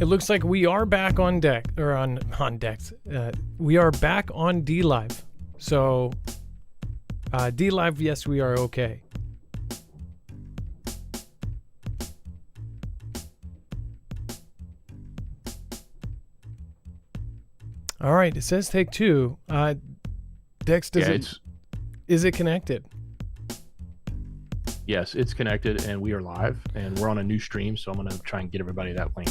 It looks like we are back on deck, or on decks. We are back on D Live. So, D Live, yes, we are okay. All right, it says take two. Dex, is it connected? Yes, it's connected, and we are live, and we're on a new stream, so I'm going to try and get everybody that link.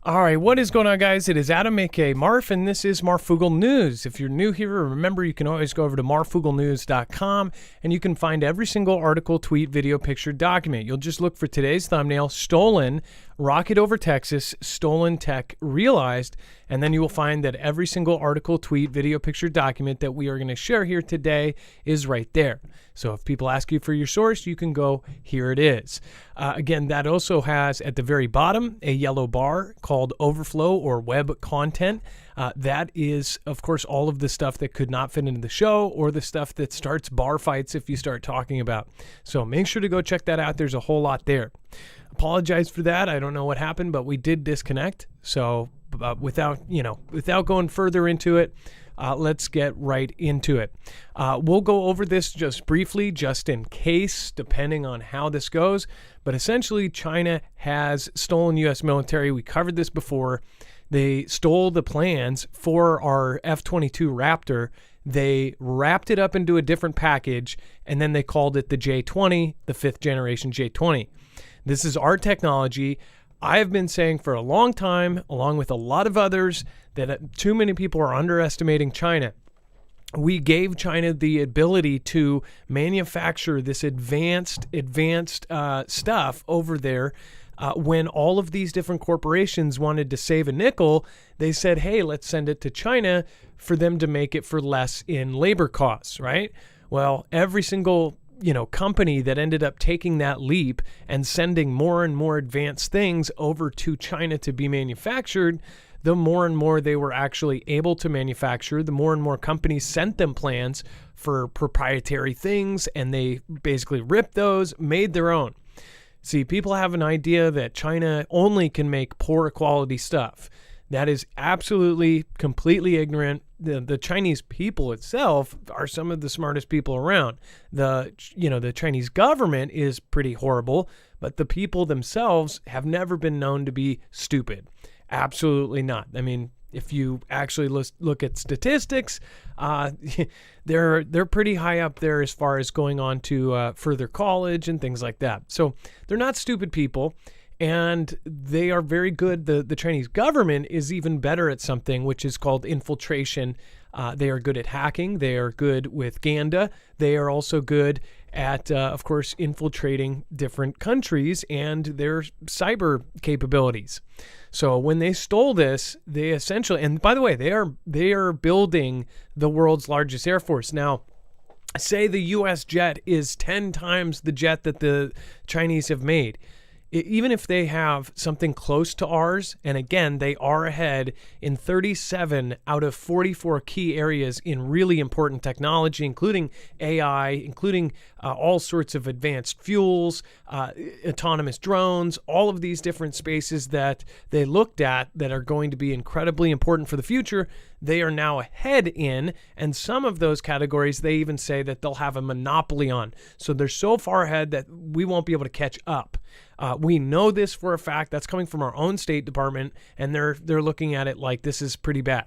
All right, what is going on, guys? It is Adam, aka Marf, and this is Marfoogle News. If you're new here, remember you can always go over to marfooglenews.com, and you can find every single article, tweet, video, picture, document. You'll just look for today's thumbnail, stolen, rocket over Texas, stolen tech realized, and then you will find that every single article, tweet, video, picture, document that we are going to share here today is right there. So if people ask you for your source, you can go, here it is. Again, that also has at the very bottom a yellow bar called overflow or web content. That is, of course, all of the stuff that could not fit into the show or the stuff that starts bar fights if you start talking about. So make sure to go check that out. There's a whole lot there. Apologize for that. I don't know what happened, but we did disconnect. So without going further into it, let's get right into it. We'll go over this just briefly, just in case, depending on how this goes. But essentially, China has stolen U.S. military. We covered this before. They stole the plans for our F-22 Raptor. They wrapped it up into a different package, and then they called it the J-20, the fifth generation J-20. This is our technology. I have been saying for a long time, along with a lot of others, that too many people are underestimating China. We gave China the ability to manufacture this advanced stuff over there. When all of these different corporations wanted to save a nickel, they said, hey, let's send it to China for them to make it for less in labor costs, right? Well, every single company that ended up taking that leap and sending more and more advanced things over to China to be manufactured, the more and more they were actually able to manufacture, the more and more companies sent them plans for proprietary things, and they basically ripped those, made their own. See, people have an idea that China only can make poor quality stuff. That is absolutely, completely ignorant. The Chinese people itself are some of the smartest people around. The Chinese government is pretty horrible, but the people themselves have never been known to be stupid. Absolutely not. I mean, if you actually look at statistics, they're pretty high up there as far as going on to further college and things like that. So they're not stupid people. And they are very good. The Chinese government is even better at something which is called infiltration. They are good at hacking. They are good with Ganda. They are also good at, of course, infiltrating different countries and their cyber capabilities. So when they stole this, they essentially, and by the way, they are building the world's largest air force. Now, say the U.S. jet is 10 times the jet that the Chinese have made. Even if they have something close to ours, and again, they are ahead in 37 out of 44 key areas in really important technology, including AI, including all sorts of advanced fuels, autonomous drones, all of these different spaces that they looked at that are going to be incredibly important for the future, they are now ahead in, and some of those categories they even say that they'll have a monopoly on. So they're so far ahead that we won't be able to catch up. We know this for a fact. That's coming from our own State Department, and they're looking at it like this is pretty bad.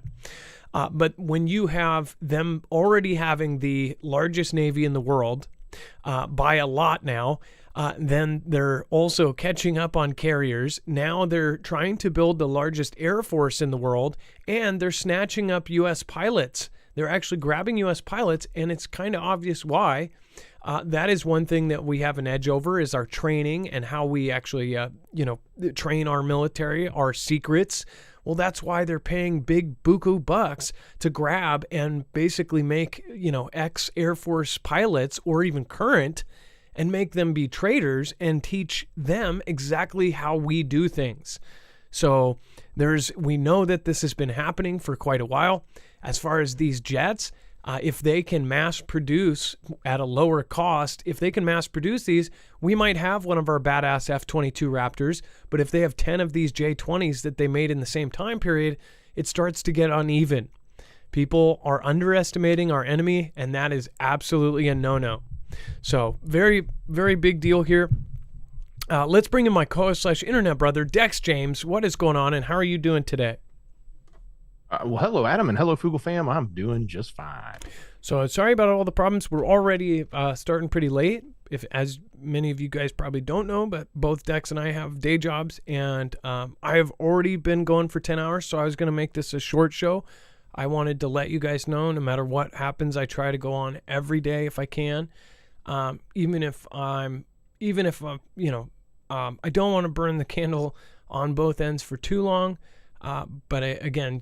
But when you have them already having the largest Navy in the world by a lot now, then they're also catching up on carriers. Now they're trying to build the largest Air Force in the world, and they're snatching up U.S. pilots. They're actually grabbing U.S. pilots, and it's kind of obvious why. That is one thing that we have an edge over is our training and how we actually, train our military, our secrets. Well, that's why they're paying big buku bucks to grab and basically make, ex-Air Force pilots or even current and make them be traitors and teach them exactly how we do things. So we know that this has been happening for quite a while. As far as these jets, If they can mass produce at a lower cost, if they can mass produce these, we might have one of our badass F-22 Raptors. But if they have 10 of these J-20s that they made in the same time period, it starts to get uneven. People are underestimating our enemy, and that is absolutely a no-no. So very, very big deal here. Let's bring in my co-host/internet brother, Dex James. What is going on, and how are you doing today? Well, hello, Adam, and hello, Foogle fam. I'm doing just fine. So sorry about all the problems. We're already starting pretty late. If, as many of you guys probably don't know, but both Dex and I have day jobs, and I have already been going for 10 hours, so I was going to make this a short show. I wanted to let you guys know, no matter what happens, I try to go on every day if I can, even if I don't want to burn the candle on both ends for too long. But again,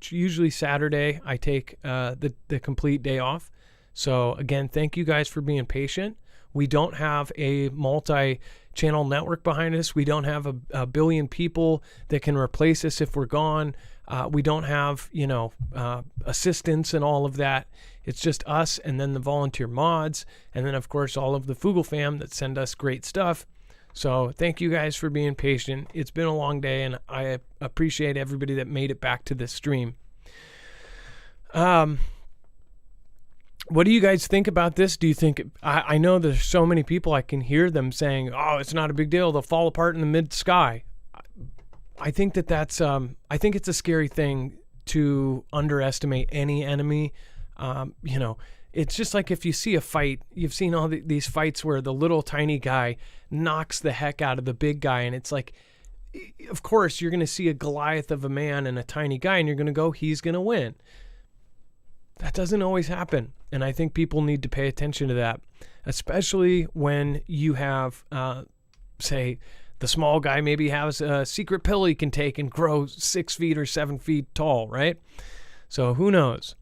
usually Saturday I take the complete day off. So again, thank you guys for being patient. We don't have a multi-channel network behind us. We don't have a billion people that can replace us if we're gone. We don't have, assistants and all of that. It's just us and then the volunteer mods. And then, of course, all of the Foogle fam that send us great stuff. So thank you guys for being patient. It's been a long day, and I appreciate everybody that made it back to this stream. What do you guys think about this? Do you think, I know there's so many people, I can hear them saying, oh, it's not a big deal, they'll fall apart in the mid-sky. I think I think it's a scary thing to underestimate any enemy. It's just like if you see a fight, you've seen all these fights where the little tiny guy knocks the heck out of the big guy. And it's like, of course, you're going to see a Goliath of a man and a tiny guy, and you're going to go, he's going to win. That doesn't always happen. And I think people need to pay attention to that, especially when you have, say, the small guy maybe has a secret pill he can take and grow 6 feet or 7 feet tall, right? So who knows?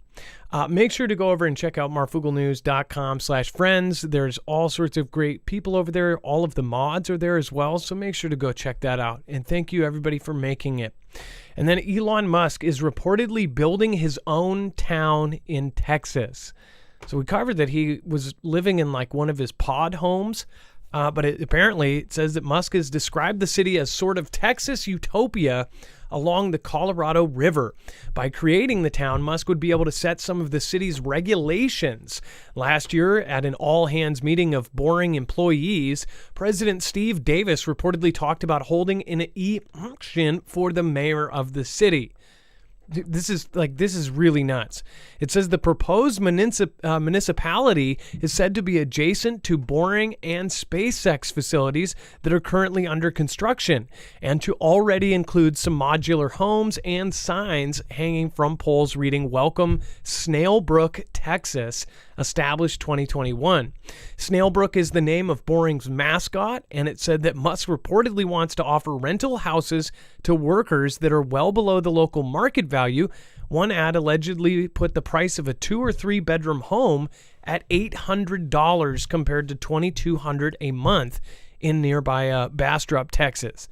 Make sure to go over and check out marfooglenews.com/friends. There's all sorts of great people over there. All of the mods are there as well. So make sure to go check that out. And thank you, everybody, for making it. And then Elon Musk is reportedly building his own town in Texas. So we covered that he was living in like one of his pod homes. But apparently it says that Musk has described the city as sort of Texas utopia along the Colorado River. By creating the town, Musk would be able to set some of the city's regulations. Last year, at an all-hands meeting of boring employees, President Steve Davis reportedly talked about holding an election for the mayor of the city. This is really nuts. It says the proposed municipality is said to be adjacent to boring and SpaceX facilities that are currently under construction, and to already include some modular homes and signs hanging from poles reading "Welcome Snailbrook, Texas, established 2021. Snailbrook is the name of Boring's mascot, and it said that Musk reportedly wants to offer rental houses to workers that are well below the local market value. One ad allegedly put the price of a 2 or 3 bedroom home at $800 compared to $2,200 a month in nearby Bastrop, Texas.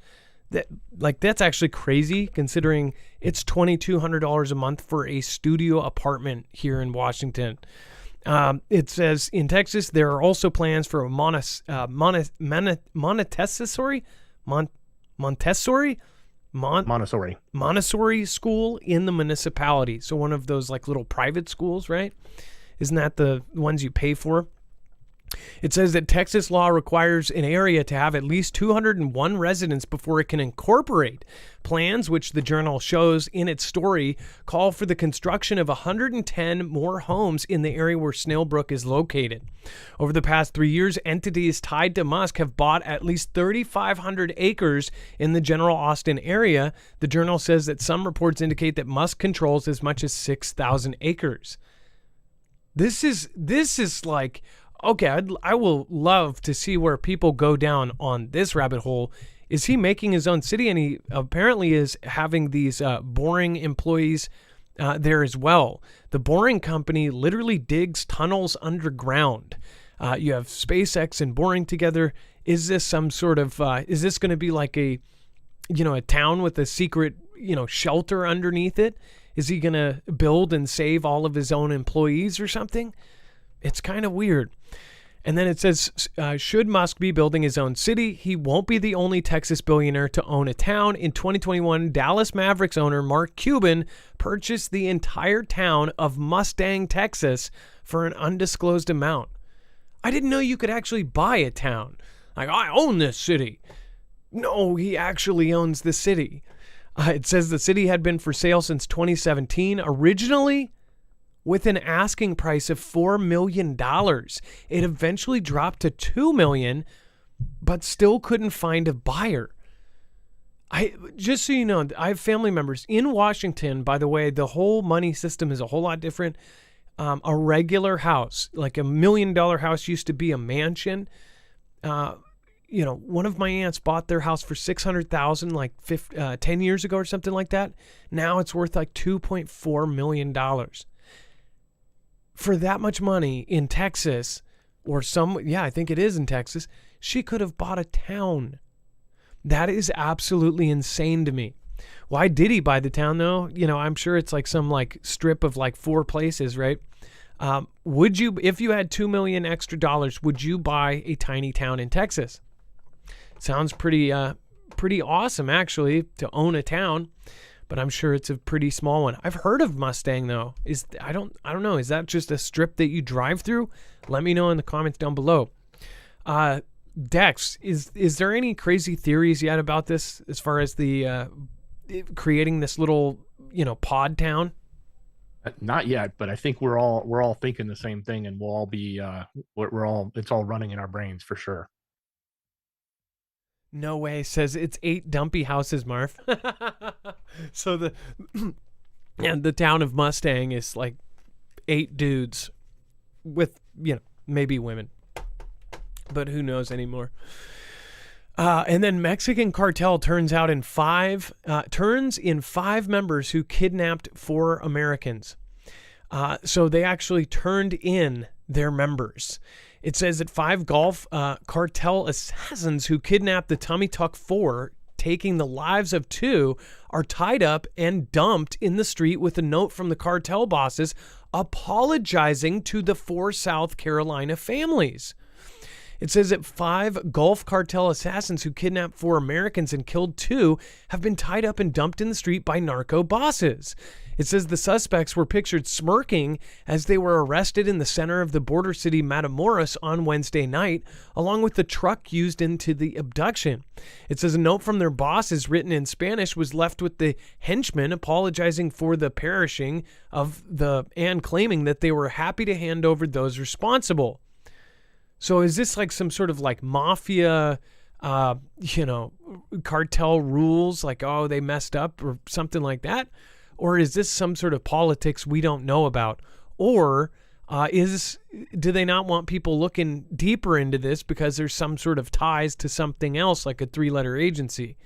That's actually crazy considering it's $2,200 a month for a studio apartment here in Washington. It says in Texas there are also plans for a Montessori school in the municipality. So one of those like little private schools, right? Isn't that the ones you pay for? It says that Texas law requires an area to have at least 201 residents before it can incorporate. Plans, which the Journal shows in its story, call for the construction of 110 more homes in the area where Snailbrook is located. Over the past 3 years, entities tied to Musk have bought at least 3,500 acres in the general Austin area. The Journal says that some reports indicate that Musk controls as much as 6,000 acres. This is like... Okay, I will love to see where people go down on this rabbit hole. Is he making his own city? And he apparently is having these boring employees there as well. The boring company literally digs tunnels underground. You have SpaceX and boring together. Is this some sort of, is this going to be like a town with a secret, shelter underneath it? Is he going to build and save all of his own employees or something? It's kind of weird. And then it says, should Musk be building his own city, he won't be the only Texas billionaire to own a town. In 2021, Dallas Mavericks owner Mark Cuban purchased the entire town of Mustang, Texas for an undisclosed amount. I didn't know you could actually buy a town. Like, I own this city. No, he actually owns the city. It says the city had been for sale since 2017, originally with an asking price of $4 million. It eventually dropped to $2 million, but still couldn't find a buyer. Just so you know, I have family members in Washington. By the way, the whole money system is a whole lot different. A regular house, like $1 million house, used to be a mansion. One of my aunts bought their house for $600,000 like 10 years ago or something like that. Now it's worth like $2.4 million. For that much money in Texas, I think it is in Texas, she could have bought a town. That is absolutely insane to me. Why did he buy the town though? I'm sure it's like some like strip of like 4 places, right? Would you, if you had $2 million extra dollars, would you buy a tiny town in Texas? Sounds pretty awesome actually to own a town, but I'm sure it's a pretty small one. I've heard of Mustang though. I don't know. Is that just a strip that you drive through? Let me know in the comments down below. Dex, is there any crazy theories yet about this as far as the creating this little pod town? Not yet, but I think we're all thinking the same thing, and we'll all be it's all running in our brains for sure. No way. Says it's 8 dumpy houses, Marv. So the town of Mustang is like 8 dudes with maybe women, but who knows anymore. And then Mexican cartel turns in 5 members who kidnapped 4 Americans. So they actually turned in their members. It says that 5 Gulf cartel assassins who kidnapped the Tummy Tuck 4, taking the lives of 2, are tied up and dumped in the street with a note from the cartel bosses apologizing to the 4 South Carolina families. It says that 5 Gulf cartel assassins who kidnapped 4 Americans and killed 2 have been tied up and dumped in the street by narco bosses. It says the suspects were pictured smirking as they were arrested in the center of the border city Matamoros on Wednesday night, along with the truck used into the abduction. It says a note from their bosses written in Spanish was left with the henchmen apologizing for the perishing and claiming that they were happy to hand over those responsible. So is this like some sort of like mafia, cartel rules, like, oh, they messed up or something like that? Or is this some sort of politics we don't know about? Or do they not want people looking deeper into this because there's some sort of ties to something else, like a 3-letter agency?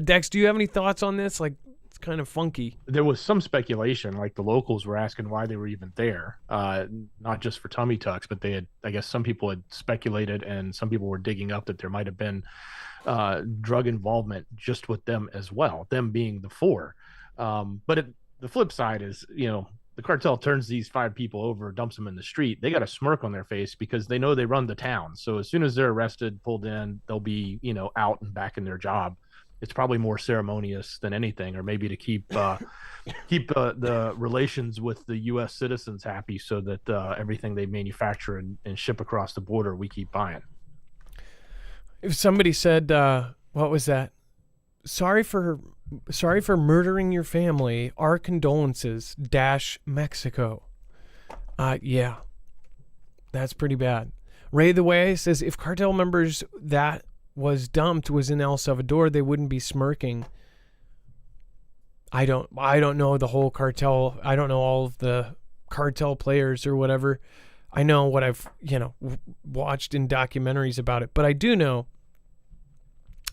Dex, do you have any thoughts on this? Like, it's kind of funky. There was some speculation, like the locals were asking why they were even there, not just for tummy tucks, but I guess some people had speculated, and some people were digging up that there might have been drug involvement just with them as well, them being the 4. But the flip side is, the cartel turns these 5 people over, dumps them in the street. They got a smirk on their face because they know they run the town. So as soon as they're arrested, pulled in, they'll be, out and back in their job. It's probably more ceremonious than anything, or maybe to keep the relations with the U.S. citizens happy, so that everything they manufacture and ship across the border, we keep buying. If somebody said, what was that? Sorry for murdering your family. Our condolences. Mexico. Yeah, that's pretty bad. Ray the Way says if cartel members that was dumped was in El Salvador, they wouldn't be smirking. I don't know the whole cartel. I don't know all of the cartel players or whatever. I know what I've watched in documentaries about it, but I do know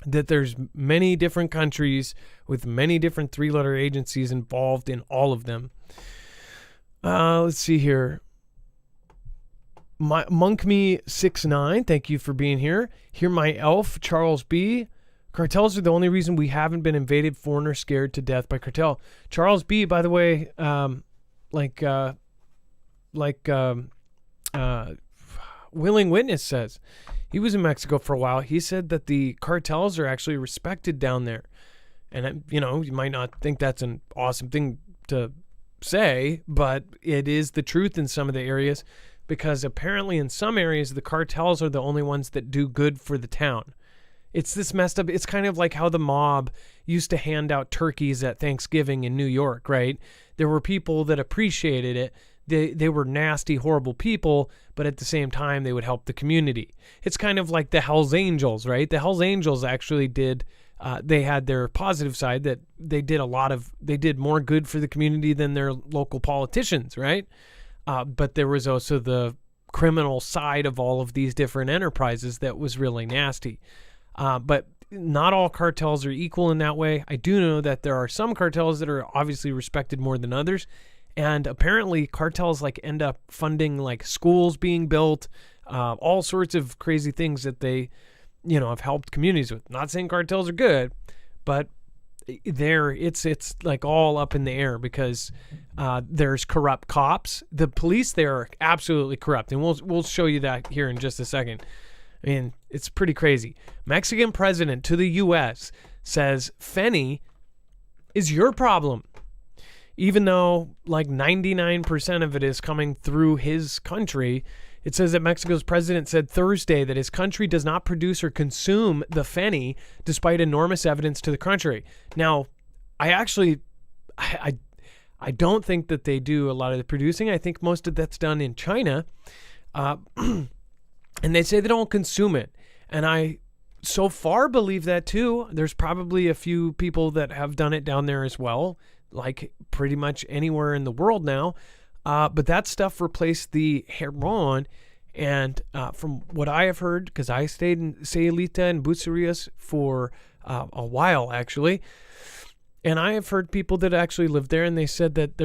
that there's many different countries with many different 3-letter agencies involved in all of them. Let's see here. MonkMe69, thank you for being here. Here my elf, Charles B. Cartels are the only reason we haven't been invaded, foreigners scared to death by cartel. Charles B., by the way, Willing Witness says he was in Mexico for a while. He said that the cartels are actually respected down there. And, you might not think that's an awesome thing to say, but it is the truth in some of the areas, because apparently in some areas, the cartels are the only ones that do good for the town. It's this messed up. It's kind of like how the mob used to hand out turkeys at Thanksgiving in New York, right? There were people that appreciated it. They were nasty, horrible people, but at the same time, they would help the community. It's kind of like the Hells Angels, right? The Hells Angels actually did, they had their positive side that they did more good for the community than their local politicians, right? But there was also the criminal side of all of these different enterprises that was really nasty. But not all cartels are equal in that way. I do know that there are some cartels that are obviously respected more than others. And apparently cartels end up funding schools being built, all sorts of crazy things that they, have helped communities with. Not saying cartels are good, but it's all up in the air because there's corrupt cops. The police there are absolutely corrupt. And we'll show you that here in just a second. I mean, it's pretty crazy. Mexican president to the U.S. says Feni is your problem, even though 99% of it is coming through his country. It says that Mexico's president said Thursday that his country does not produce or consume the Feni, despite enormous evidence to the contrary. Now, I don't think that they do a lot of the producing. I think most of that's done in China. And they say they don't consume it. And I so far believe that too. There's probably a few people that have done it down there as well, like pretty much anywhere in the world now. But that stuff replaced the heroin. And from what I have heard, because I stayed in Sayulita and Bucerias for a while actually, and I have heard people that actually live there, and they said that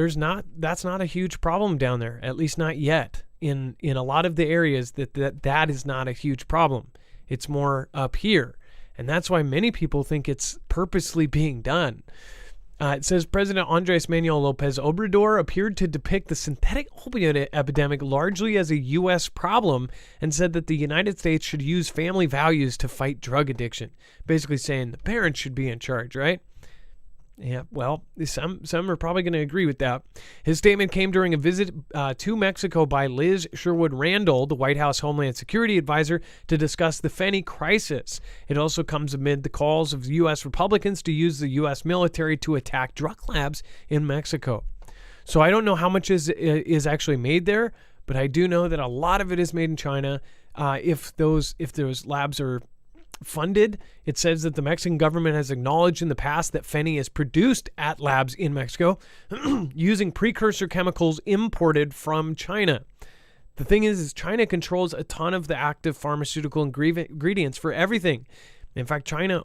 that's not a huge problem down there, at least not yet. In a lot of the areas that is not a huge problem. It's more up here. And that's why many people think it's purposely being done. It says President Andres Manuel Lopez Obrador appeared to depict the synthetic opioid epidemic largely as a U.S. problem and said that the United States should use family values to fight drug addiction. Basically saying the parents should be in charge, right? Yeah, well, some are probably going to agree with that. His statement came during a visit to Mexico by Liz Sherwood Randall, the White House Homeland Security advisor, to discuss the Feni crisis. It also comes amid the calls of U.S. Republicans to use the U.S. military to attack drug labs in Mexico. So I don't know how much is actually made there, but I do know that a lot of it is made in China. If those labs are funded, it says that the Mexican government has acknowledged in the past that Feni is produced at labs in Mexico using precursor chemicals imported from China. The thing is China controls a ton of the active pharmaceutical ingredients for everything. In fact, China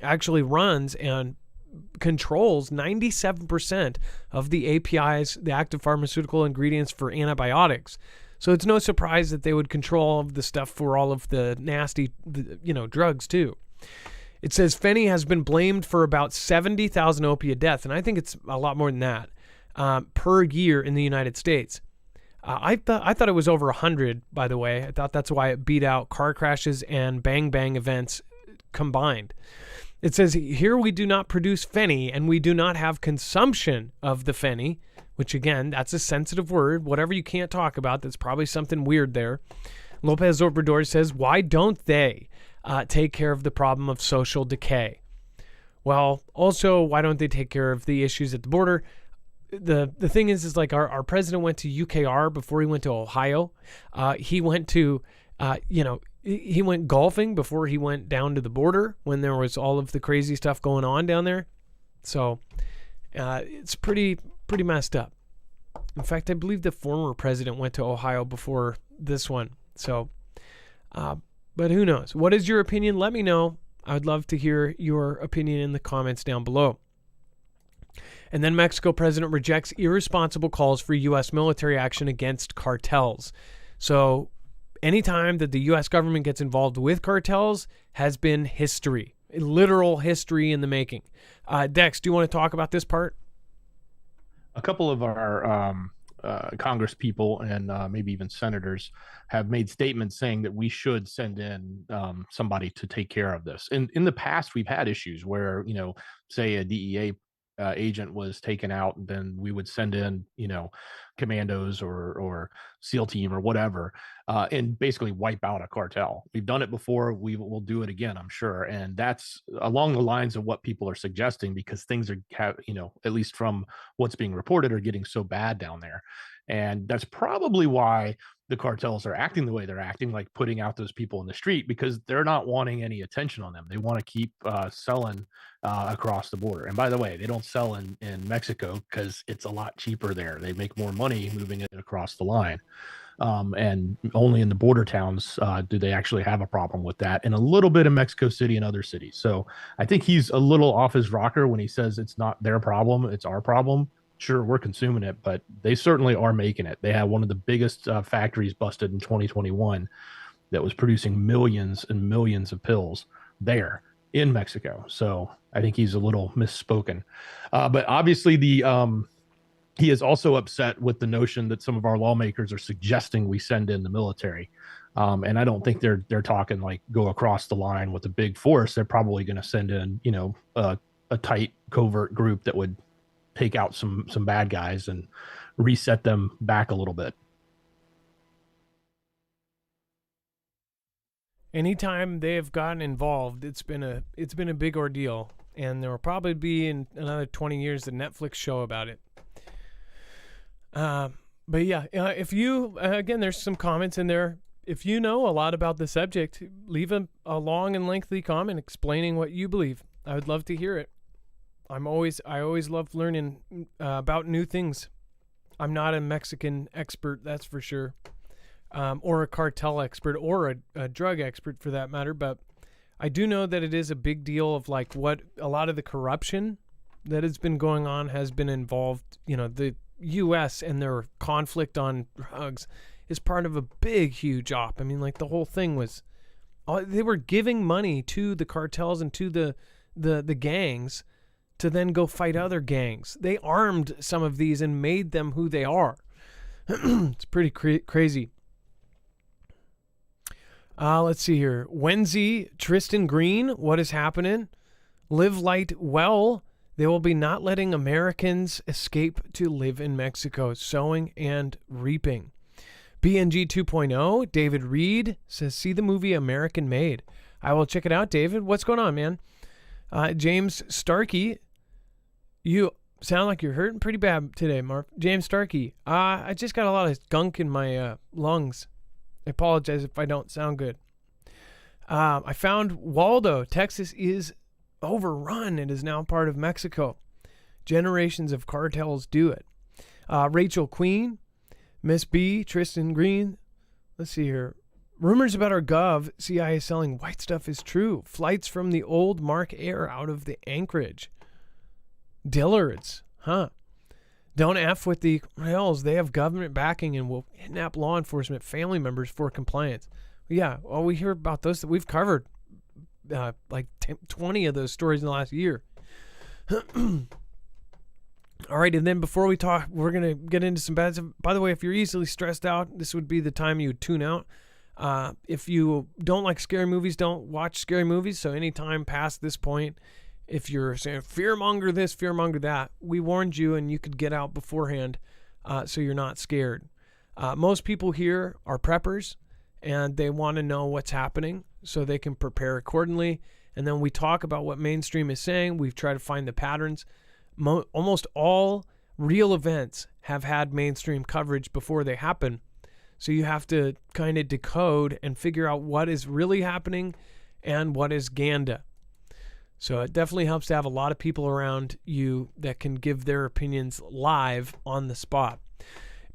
actually runs and controls 97% of the APIs, the active pharmaceutical ingredients for antibiotics. So it's no surprise that they would control all of the stuff for all of the nasty, drugs too. It says Feni has been blamed for about 70,000 opiate deaths, and I think it's a lot more than that, per year in the United States. I thought it was over 100, by the way. I thought that's why it beat out car crashes and bang events combined. It says here we do not produce Feni, and we do not have consumption of the Feni, which again, that's a sensitive word. Whatever you can't talk about, that's probably something weird there. Lopez Obrador says, why don't they take care of the problem of social decay? Well, also, why don't they take care of the issues at the border? The thing is our president went to UKR before he went to Ohio. He went to, he went golfing before he went down to the border when there was all of the crazy stuff going on down there. So it's pretty messed up. In fact, I believe the former president went to Ohio before this one. So, but who knows? What is your opinion? Let me know. I would love to hear your opinion in the comments down below. And then Mexico president rejects irresponsible calls for U.S. military action against cartels. So anytime that the U.S. government gets involved with cartels has been history. literal history in the making. Dex, do you want to talk about this part? A couple of our Congress people and maybe even senators have made statements saying that we should send in somebody to take care of this. In the past, we've had issues where, say a DEA agent was taken out, then we would send in, commandos or SEAL team or whatever, and basically wipe out a cartel. We've done it before. We will do it again, I'm sure. And that's along the lines of what people are suggesting, because things are, at least from what's being reported, are getting so bad down there. And that's probably why the cartels are acting the way they're acting, like putting out those people in the street, because they're not wanting any attention on them. They want to keep selling across the border. And by the way, they don't sell in Mexico because it's a lot cheaper there. They make more money moving it across the line. And only in the border towns do they actually have a problem with that, and a little bit in Mexico City and other cities. So I think he's a little off his rocker when he says it's not their problem, it's our problem. Sure, we're consuming it, but they certainly are making it. They had one of the biggest factories busted in 2021 that was producing millions and millions of pills there in Mexico. So I think he's a little misspoken. But obviously he is also upset with the notion that some of our lawmakers are suggesting we send in the military. And I don't think they're talking like go across the line with a big force. They're probably going to send in, a tight covert group that would take out some bad guys and reset them back a little bit. Anytime they have gotten involved, it's been a big ordeal, and there will probably be in another 20 years a Netflix show about it. But yeah, if you again, there's some comments in there. If you know a lot about the subject, leave a long and lengthy comment explaining what you believe. I would love to hear it. I always love learning about new things. I'm not a Mexican expert, that's for sure, or a cartel expert, or a drug expert for that matter. But I do know that it is a big deal of like what a lot of the corruption that has been going on has been involved. The U.S. and their conflict on drugs is part of a big, huge op. I mean, like the whole thing was, they were giving money to the cartels and to the gangs to then go fight other gangs. They armed some of these and made them who they are. It's pretty crazy. Let's see here. Wenzy, Tristan Green, what is happening? Live light well. They will be not letting Americans escape to live in Mexico, sowing and reaping. BNG 2.0, David Reed says, see the movie American Made. I will check it out, David. What's going on, man? James Starkey, you sound like you're hurting pretty bad today, Mark. James Starkey, I just got a lot of gunk in my lungs. I apologize if I don't sound good. I found Waldo. Texas is overrun. It is now part of Mexico. Generations of cartels do it. Rachel Queen, Miss B, Tristan Green. Let's see here. Rumors about our gov, CIA selling white stuff is true. Flights from the old Mark Air out of the Anchorage. Dillards, huh? Don't F with the Cartels. They have government backing and will kidnap law enforcement family members for compliance. Yeah, well, we hear about those that we've covered. Like 20 of those stories in the last year. All right, and then before we talk, we're going to get into some bad stuff. By the way, if you're easily stressed out, this would be the time you would tune out. If you don't like scary movies, don't watch scary movies. So anytime past this point, if you're saying fearmonger this, fearmonger that, we warned you and you could get out beforehand so you're not scared. Most people here are preppers and they want to know what's happening so they can prepare accordingly. And then we talk about what mainstream is saying. We've tried to find the patterns. Almost all real events have had mainstream coverage before they happen. So you have to kind of decode and figure out what is really happening and what is Ganda. So it definitely helps to have a lot of people around you that can give their opinions live on the spot.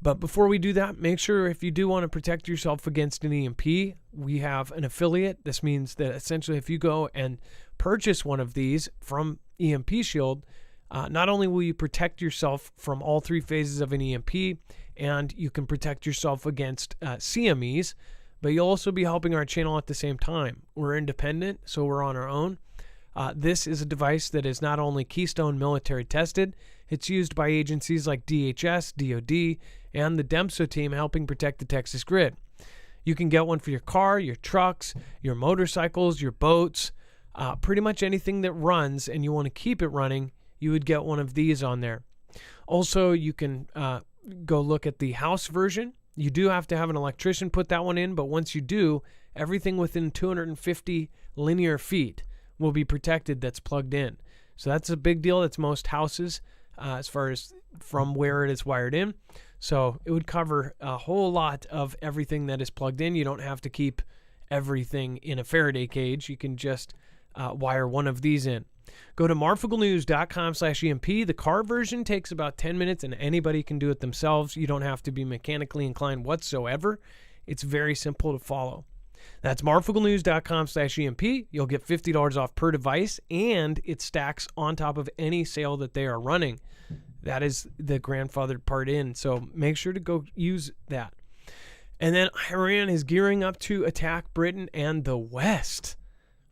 But before we do that, make sure if you do want to protect yourself against an EMP, we have an affiliate. This means that essentially if you go and purchase one of these from EMP Shield, not only will you protect yourself from all three phases of an EMP, and you can protect yourself against CMEs, but you'll also be helping our channel at the same time. We're independent, so we're on our own. This is a device that is not only Keystone military tested, it's used by agencies like DHS, DoD, and the DEMSO team helping protect the Texas grid. You can get one for your car, your trucks, your motorcycles, your boats, pretty much anything that runs and you want to keep it running, you would get one of these on there. Also, you can go look at the house version. You do have to have an electrician put that one in, but once you do, everything within 250 linear feet will be protected that's plugged in. So that's a big deal. That's most houses as far as from where it is wired in. So it would cover a whole lot of everything that is plugged in. You don't have to keep everything in a Faraday cage. You can just wire one of these in. Go to marfooglenews.com/EMP. The car version takes about 10 minutes and anybody can do it themselves. You don't have to be mechanically inclined whatsoever. It's very simple to follow. That's marfooglenews.com/EMP. You'll get $50 off per device, and it stacks on top of any sale that they are running. That is the grandfathered part in, so make sure to go use that. And then Iran is gearing up to attack Britain and the West.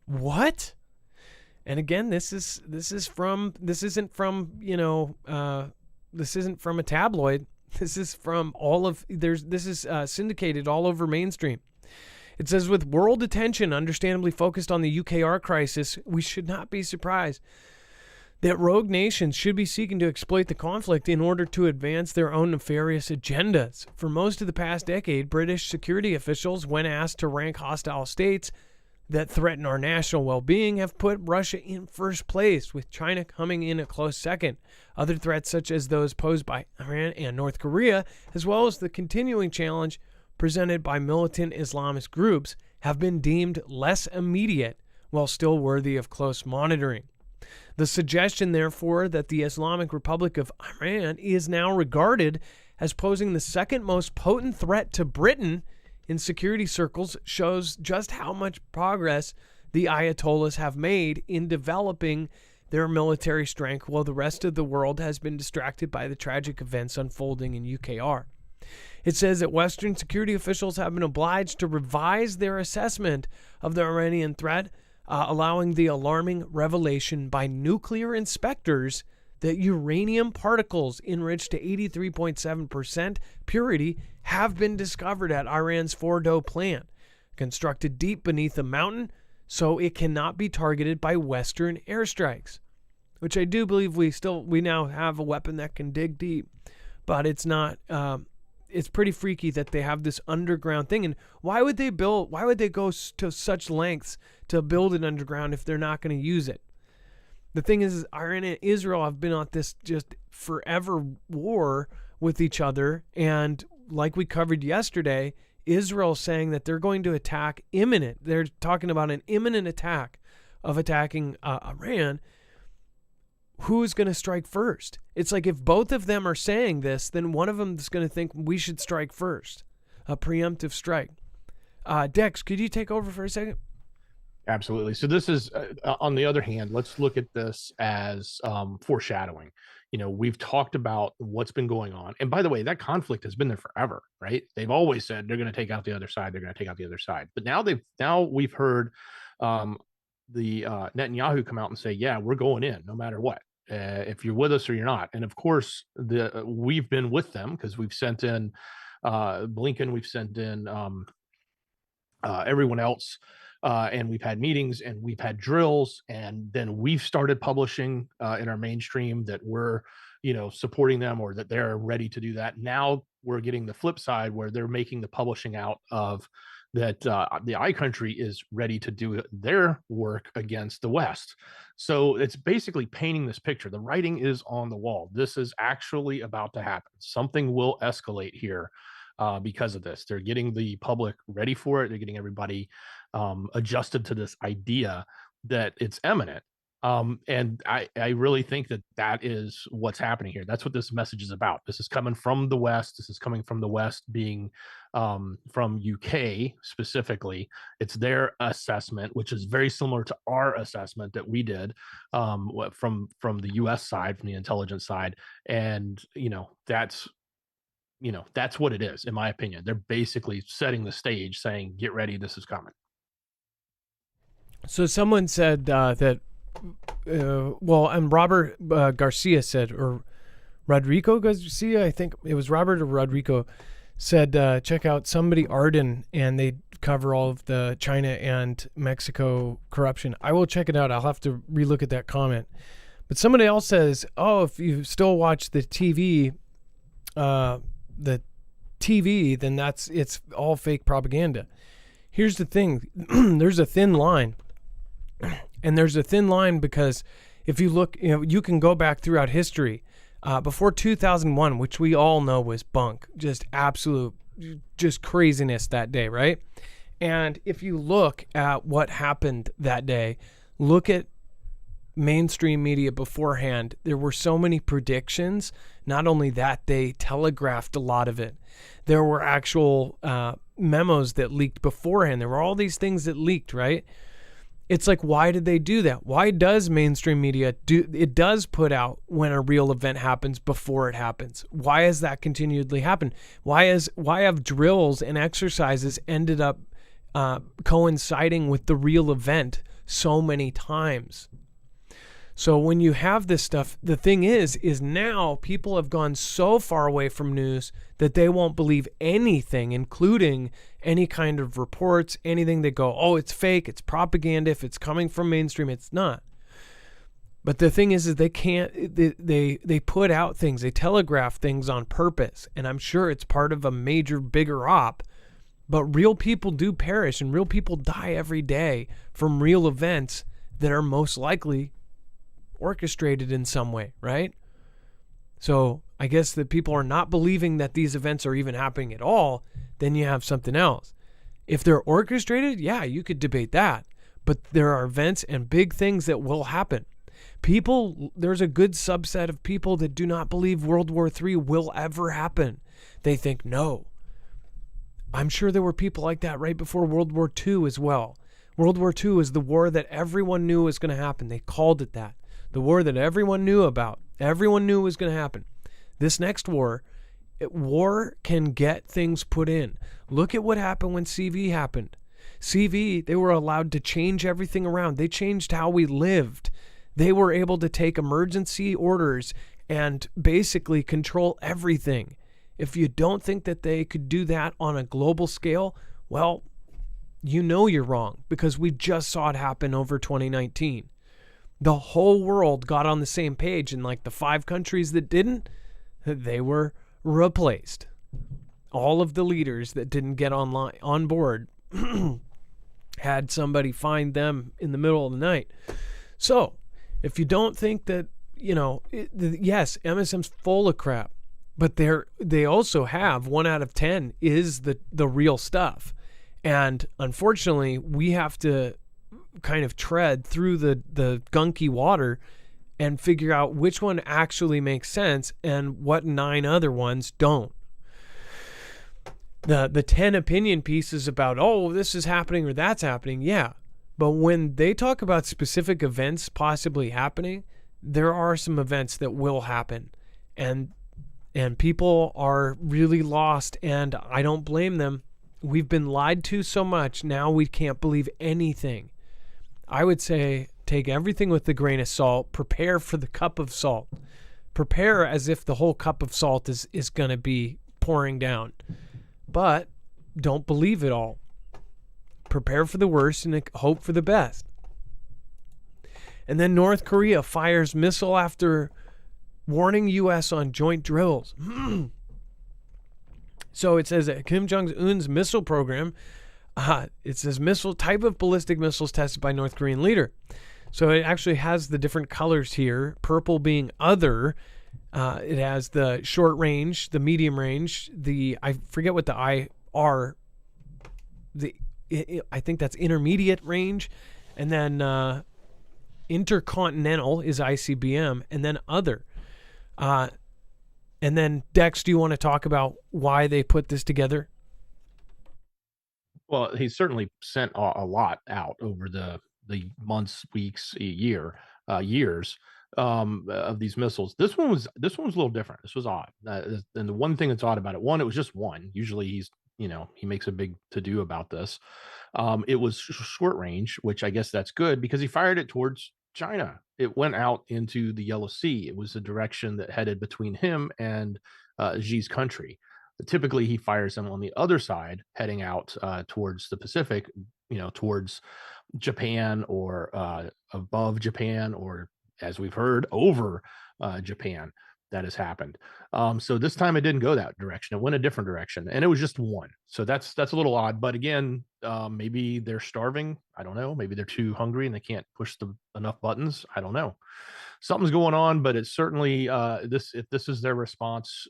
What? And again, this isn't from a tabloid. This is from this is syndicated all over mainstream. It says, with world attention understandably focused on the UKR crisis, we should not be surprised that rogue nations should be seeking to exploit the conflict in order to advance their own nefarious agendas. For most of the past decade, British security officials, when asked to rank hostile states that threaten our national well-being, have put Russia in first place, with China coming in a close second. Other threats, such as those posed by Iran and North Korea, as well as the continuing challenge presented by militant Islamist groups, have been deemed less immediate while still worthy of close monitoring. The suggestion, therefore, that the Islamic Republic of Iran is now regarded as posing the second most potent threat to Britain in security circles shows just how much progress the Ayatollahs have made in developing their military strength while the rest of the world has been distracted by the tragic events unfolding in UKR. It says that Western security officials have been obliged to revise their assessment of the Iranian threat, allowing the alarming revelation by nuclear inspectors that uranium particles enriched to 83.7% purity have been discovered at Iran's Fordow plant, constructed deep beneath a mountain, so it cannot be targeted by Western airstrikes. Which I do believe we now have a weapon that can dig deep, but it's not. It's pretty freaky that they have this underground thing. And why would they go to such lengths to build it underground if they're not going to use it? The thing is Iran and Israel have been on this just forever war with each other. And like we covered yesterday, Israel saying that they're going to attack imminent. They're talking about an imminent attack of attacking Iran. Who's going to strike first? It's like if both of them are saying this, then one of them is going to think we should strike first. A preemptive strike. Dex, could you take over for a second? Absolutely. So this is, on the other hand, let's look at this as foreshadowing. We've talked about what's been going on. And by the way, that conflict has been there forever, right? They've always said they're going to take out the other side. They're going to take out the other side. But now we've heard the Netanyahu come out and say, yeah, we're going in no matter what, if you're with us or you're not. And of course, we've been with them because we've sent in Blinken, we've sent in everyone else, and we've had meetings and we've had drills, and then we've started publishing in our mainstream that we're supporting them or that they're ready to do that. Now we're getting the flip side where they're making the publishing out of that the I country is ready to do their work against the West. So it's basically painting this picture. The writing is on the wall. This is actually about to happen. Something will escalate here because of this. They're getting the public ready for it. They're getting everybody adjusted to this idea that it's imminent. And I really think that is what's happening here. That's what this message is about. This is coming from the West. This is coming from the West being from UK specifically. It's their assessment, which is very similar to our assessment that we did from the US side, from the intelligence side. And, that's what it is, in my opinion. They're basically setting the stage saying, get ready, this is coming. So someone said that well, and Robert Garcia said, or Rodrigo Garcia, I think it was Robert or Rodrigo, said, check out Somebody Arden, and they cover all of the China and Mexico corruption. I will check it out. I'll have to relook at that comment. But somebody else says, oh, if you still watch the TV, then it's all fake propaganda. Here's the thing. There's a thin line. And there's a thin line because if you look, you can go back throughout history. Before 2001, which we all know was bunk, just absolute, just craziness that day, right? And if you look at what happened that day, look at mainstream media beforehand. There were so many predictions. Not only that, they telegraphed a lot of it. There were actual memos that leaked beforehand. There were all these things that leaked, right? It's like, why did they do that? Why does mainstream media do it? Does put out when a real event happens before it happens. Why has that continually happened? Why have drills and exercises ended up coinciding with the real event so many times? So when you have this stuff, the thing is now people have gone so far away from news that they won't believe anything, including any kind of reports, anything that go, oh, it's fake, it's propaganda. If it's coming from mainstream, it's not. But the thing is they can't, they put out things, they telegraph things on purpose. And I'm sure it's part of a major, bigger op. But real people do perish and real people die every day from real events that are most likely orchestrated in some way, right? So I guess that people are not believing that these events are even happening at all. Then you have something else. If they're orchestrated, yeah, you could debate that. But there are events and big things that will happen. There's a good subset of people that do not believe World War III will ever happen. They think, no. I'm sure there were people like that right before World War II as well. World War II is the war that everyone knew was going to happen. They called it that. The war that everyone knew about. Everyone knew was going to happen. This next war can get things put in. Look at what happened when CV happened. CV, they were allowed to change everything around. They changed how we lived. They were able to take emergency orders and basically control everything. If you don't think that they could do that on a global scale, well, you know you're wrong, because we just saw it happen over 2019. The whole world got on the same page, and like the 5 countries that didn't, they were replaced. All of the leaders that didn't get on board had somebody find them in the middle of the night. So if you don't think that, yes, MSM's full of crap, but they also have 1 out of 10 is the real stuff. And unfortunately, we have to kind of tread through the gunky water and figure out which one actually makes sense and what 9 other ones don't. The 10 opinion pieces about, oh, this is happening or that's happening, yeah. But when they talk about specific events possibly happening, there are some events that will happen. And people are really lost, and I don't blame them. We've been lied to so much, now we can't believe anything. I would say take everything with a grain of salt. Prepare for the cup of salt. Prepare as if the whole cup of salt is going to be pouring down. But don't believe it all. Prepare for the worst and hope for the best. And then North Korea fires missile after warning U.S. on joint drills. So it says that Kim Jong-un's missile program, it says missile type of ballistic missiles tested by North Korean leader. So it actually has the different colors here, purple being other. It has the short range, the medium range, I forget what the IR, I think that's intermediate range. And then intercontinental is ICBM, and then other. And then Dex, do you want to talk about why they put this together? Well, he certainly sent a lot out over the months, weeks, years of these missiles. This one was a little different. This was odd. And the one thing that's odd about it, one, it was just one. Usually he makes a big to do about this. It was short range, which I guess that's good because he fired it towards China. It went out into the Yellow Sea. It was a direction that headed between him and Xi's country. Typically, he fires them on the other side, heading out towards the Pacific, towards Japan or above Japan, or as we've heard, over Japan. That has happened. So this time it didn't go that direction. It went a different direction, and it was just one. So that's a little odd. But again, maybe they're starving. I don't know. Maybe they're too hungry and they can't push enough buttons. I don't know. Something's going on, but it's certainly if this is their response,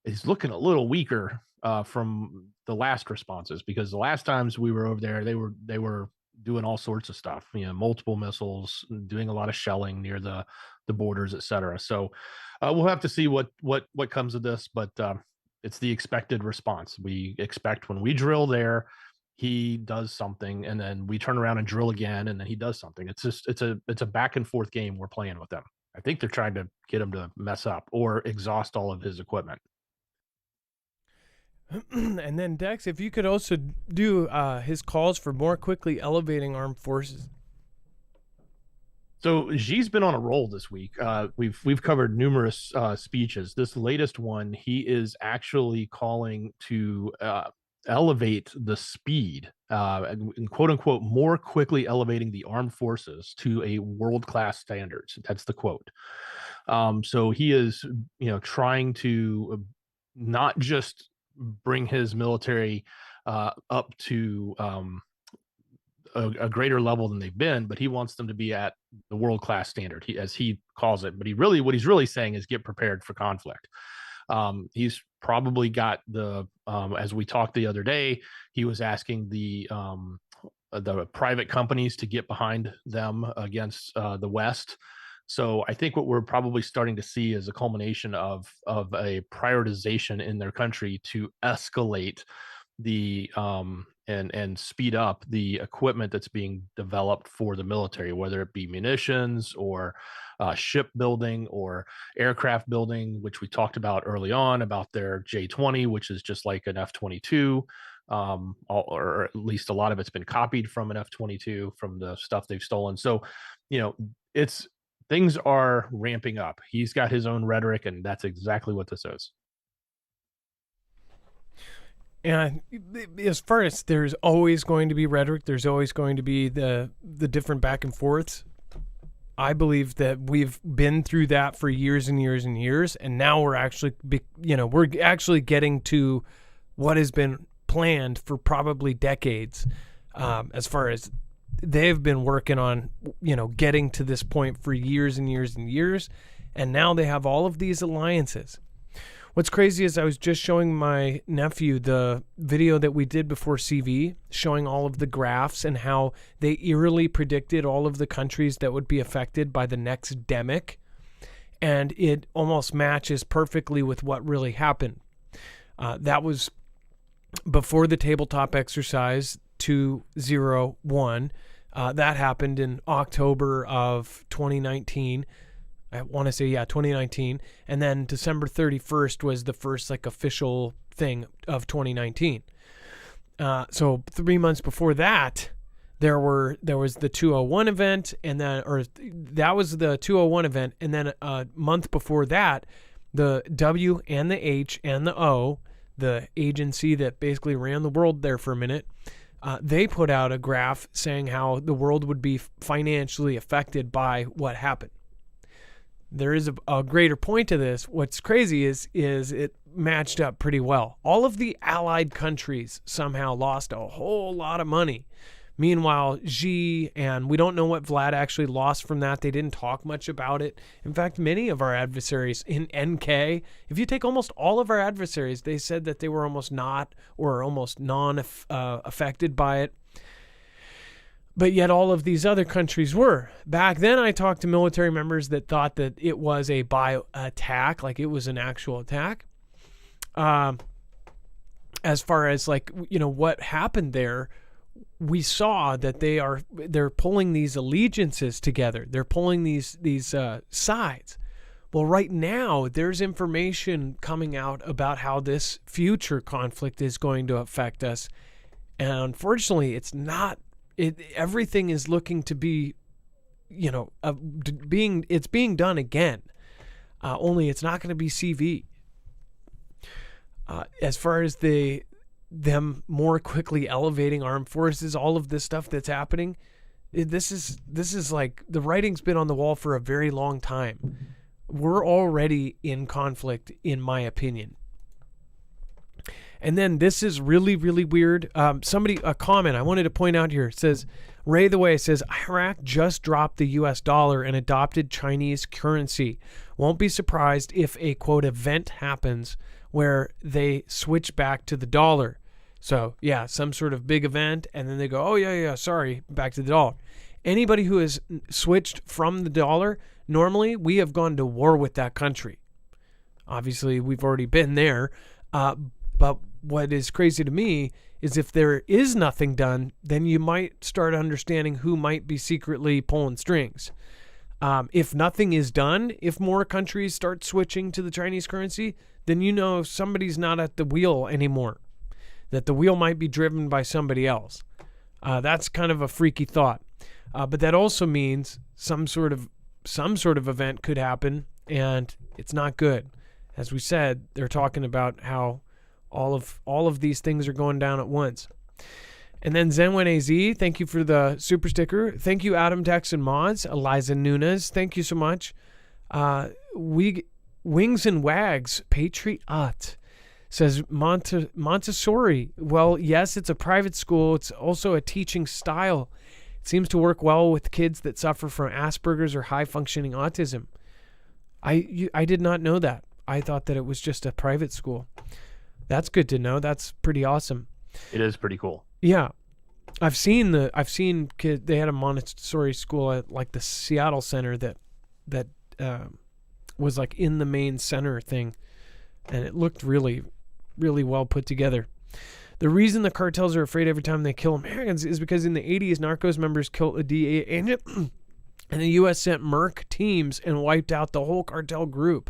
is looking a little weaker from the last responses, because the last times we were over there, they were doing all sorts of stuff, multiple missiles, doing a lot of shelling near the borders, etc. So we'll have to see what comes of this, but it's the expected response. We expect when we drill there, he does something, and then we turn around and drill again, and then he does something. It's a back and forth game we're playing with them. I think they're trying to get him to mess up or exhaust all of his equipment. And then Dex, if you could also do his calls for more quickly elevating armed forces. So Xi's been on a roll this week. We've covered numerous speeches. This latest one, he is actually calling to elevate the speed, and quote unquote, more quickly elevating the armed forces to a world-class standards. That's the quote. So he is, trying to not just bring his military up to a greater level than they've been, but he wants them to be at the world-class standard, as he calls it. But what he's really saying is get prepared for conflict. He's probably got as we talked the other day, he was asking the private companies to get behind them against the West. So I think what we're probably starting to see is a culmination of a prioritization in their country to escalate the and speed up the equipment that's being developed for the military, whether it be munitions or shipbuilding or aircraft building, which we talked about early on about their J-20, which is just like an F-22. Or at least a lot of it's been copied from an F-22 from the stuff they've stolen. So, things are ramping up. He's got his own rhetoric, and that's exactly what this is. And as far as there's always going to be rhetoric, there's always going to be the different back and forths. I believe that we've been through that for years and years and years, and now we're actually getting to what has been planned for probably decades, as far as they've been working on, getting to this point for years and years and years, and now they have all of these alliances. What's crazy is I was just showing my nephew the video that we did before CV, showing all of the graphs and how they eerily predicted all of the countries that would be affected by the next demic, and it almost matches perfectly with what really happened. That was before the tabletop exercise 201. That happened in October of 2019. I want to say, 2019. And then December 31st was the first official thing of 2019. So 3 months before that, there was the 201 event, and then, that was the 201 event. And then a month before that, the W and the H and the O, the agency that basically ran the world there for a minute, they put out a graph saying how the world would be financially affected by what happened. There is a greater point to this. What's crazy is it matched up pretty well. All of the allied countries somehow lost a whole lot of money. Meanwhile, Xi, and we don't know what Vlad actually lost from that. They didn't talk much about it. In fact, many of our adversaries in NK, if you take almost all of our adversaries, they said that they were almost not or almost non-affected by it. But yet all of these other countries were. Back then, I talked to military members that thought that it was a bio attack, like it was an actual attack. As far as what happened there, we saw that they're pulling these allegiances together. They're pulling these sides. Well, right now, there's information coming out about how this future conflict is going to affect us. And unfortunately, it's not. Everything is looking to be it's being done again. Only it's not going to be CV. As far as them more quickly elevating armed forces, all of this stuff that's happening, this is like the writing's been on the wall for a very long time. We're already in conflict, in my opinion. And then this is really, really weird. A comment I wanted to point out here says, Ray the Way says, Iraq just dropped the US dollar and adopted Chinese currency. Won't be surprised if a, quote, event happens where they switch back to the dollar. So, yeah, some sort of big event, and then they go, oh, yeah, sorry, back to the dollar. Anybody who has switched from the dollar, normally we have gone to war with that country. Obviously, we've already been there, but what is crazy to me is if there is nothing done, then you might start understanding who might be secretly pulling strings. If nothing is done, if more countries start switching to the Chinese currency, then you know somebody's not at the wheel anymore, that the wheel might be driven by somebody else. That's kind of a freaky thought. But that also means some sort of event could happen, and it's not good. As we said, they're talking about how all of these things are going down at once. And then Zen1AZ, thank you for the super sticker. Thank you, Adam, Dex, and Mods. Eliza Nunez, thank you so much. Wings and Wags, Patriot, says Montessori. Well, yes, it's a private school. It's also a teaching style. It seems to work well with kids that suffer from Asperger's or high-functioning autism. I did not know that. I thought that it was just a private school. That's good to know. That's pretty awesome. It is pretty cool. Yeah. I've seen kids. They had a Montessori school at like the Seattle Center that was like in the main center thing, and it looked really, really well put together. The reason the cartels are afraid every time they kill Americans is because in the 80s, Narcos members killed a DEA agent, and the U.S. sent Merc teams and wiped out the whole cartel group.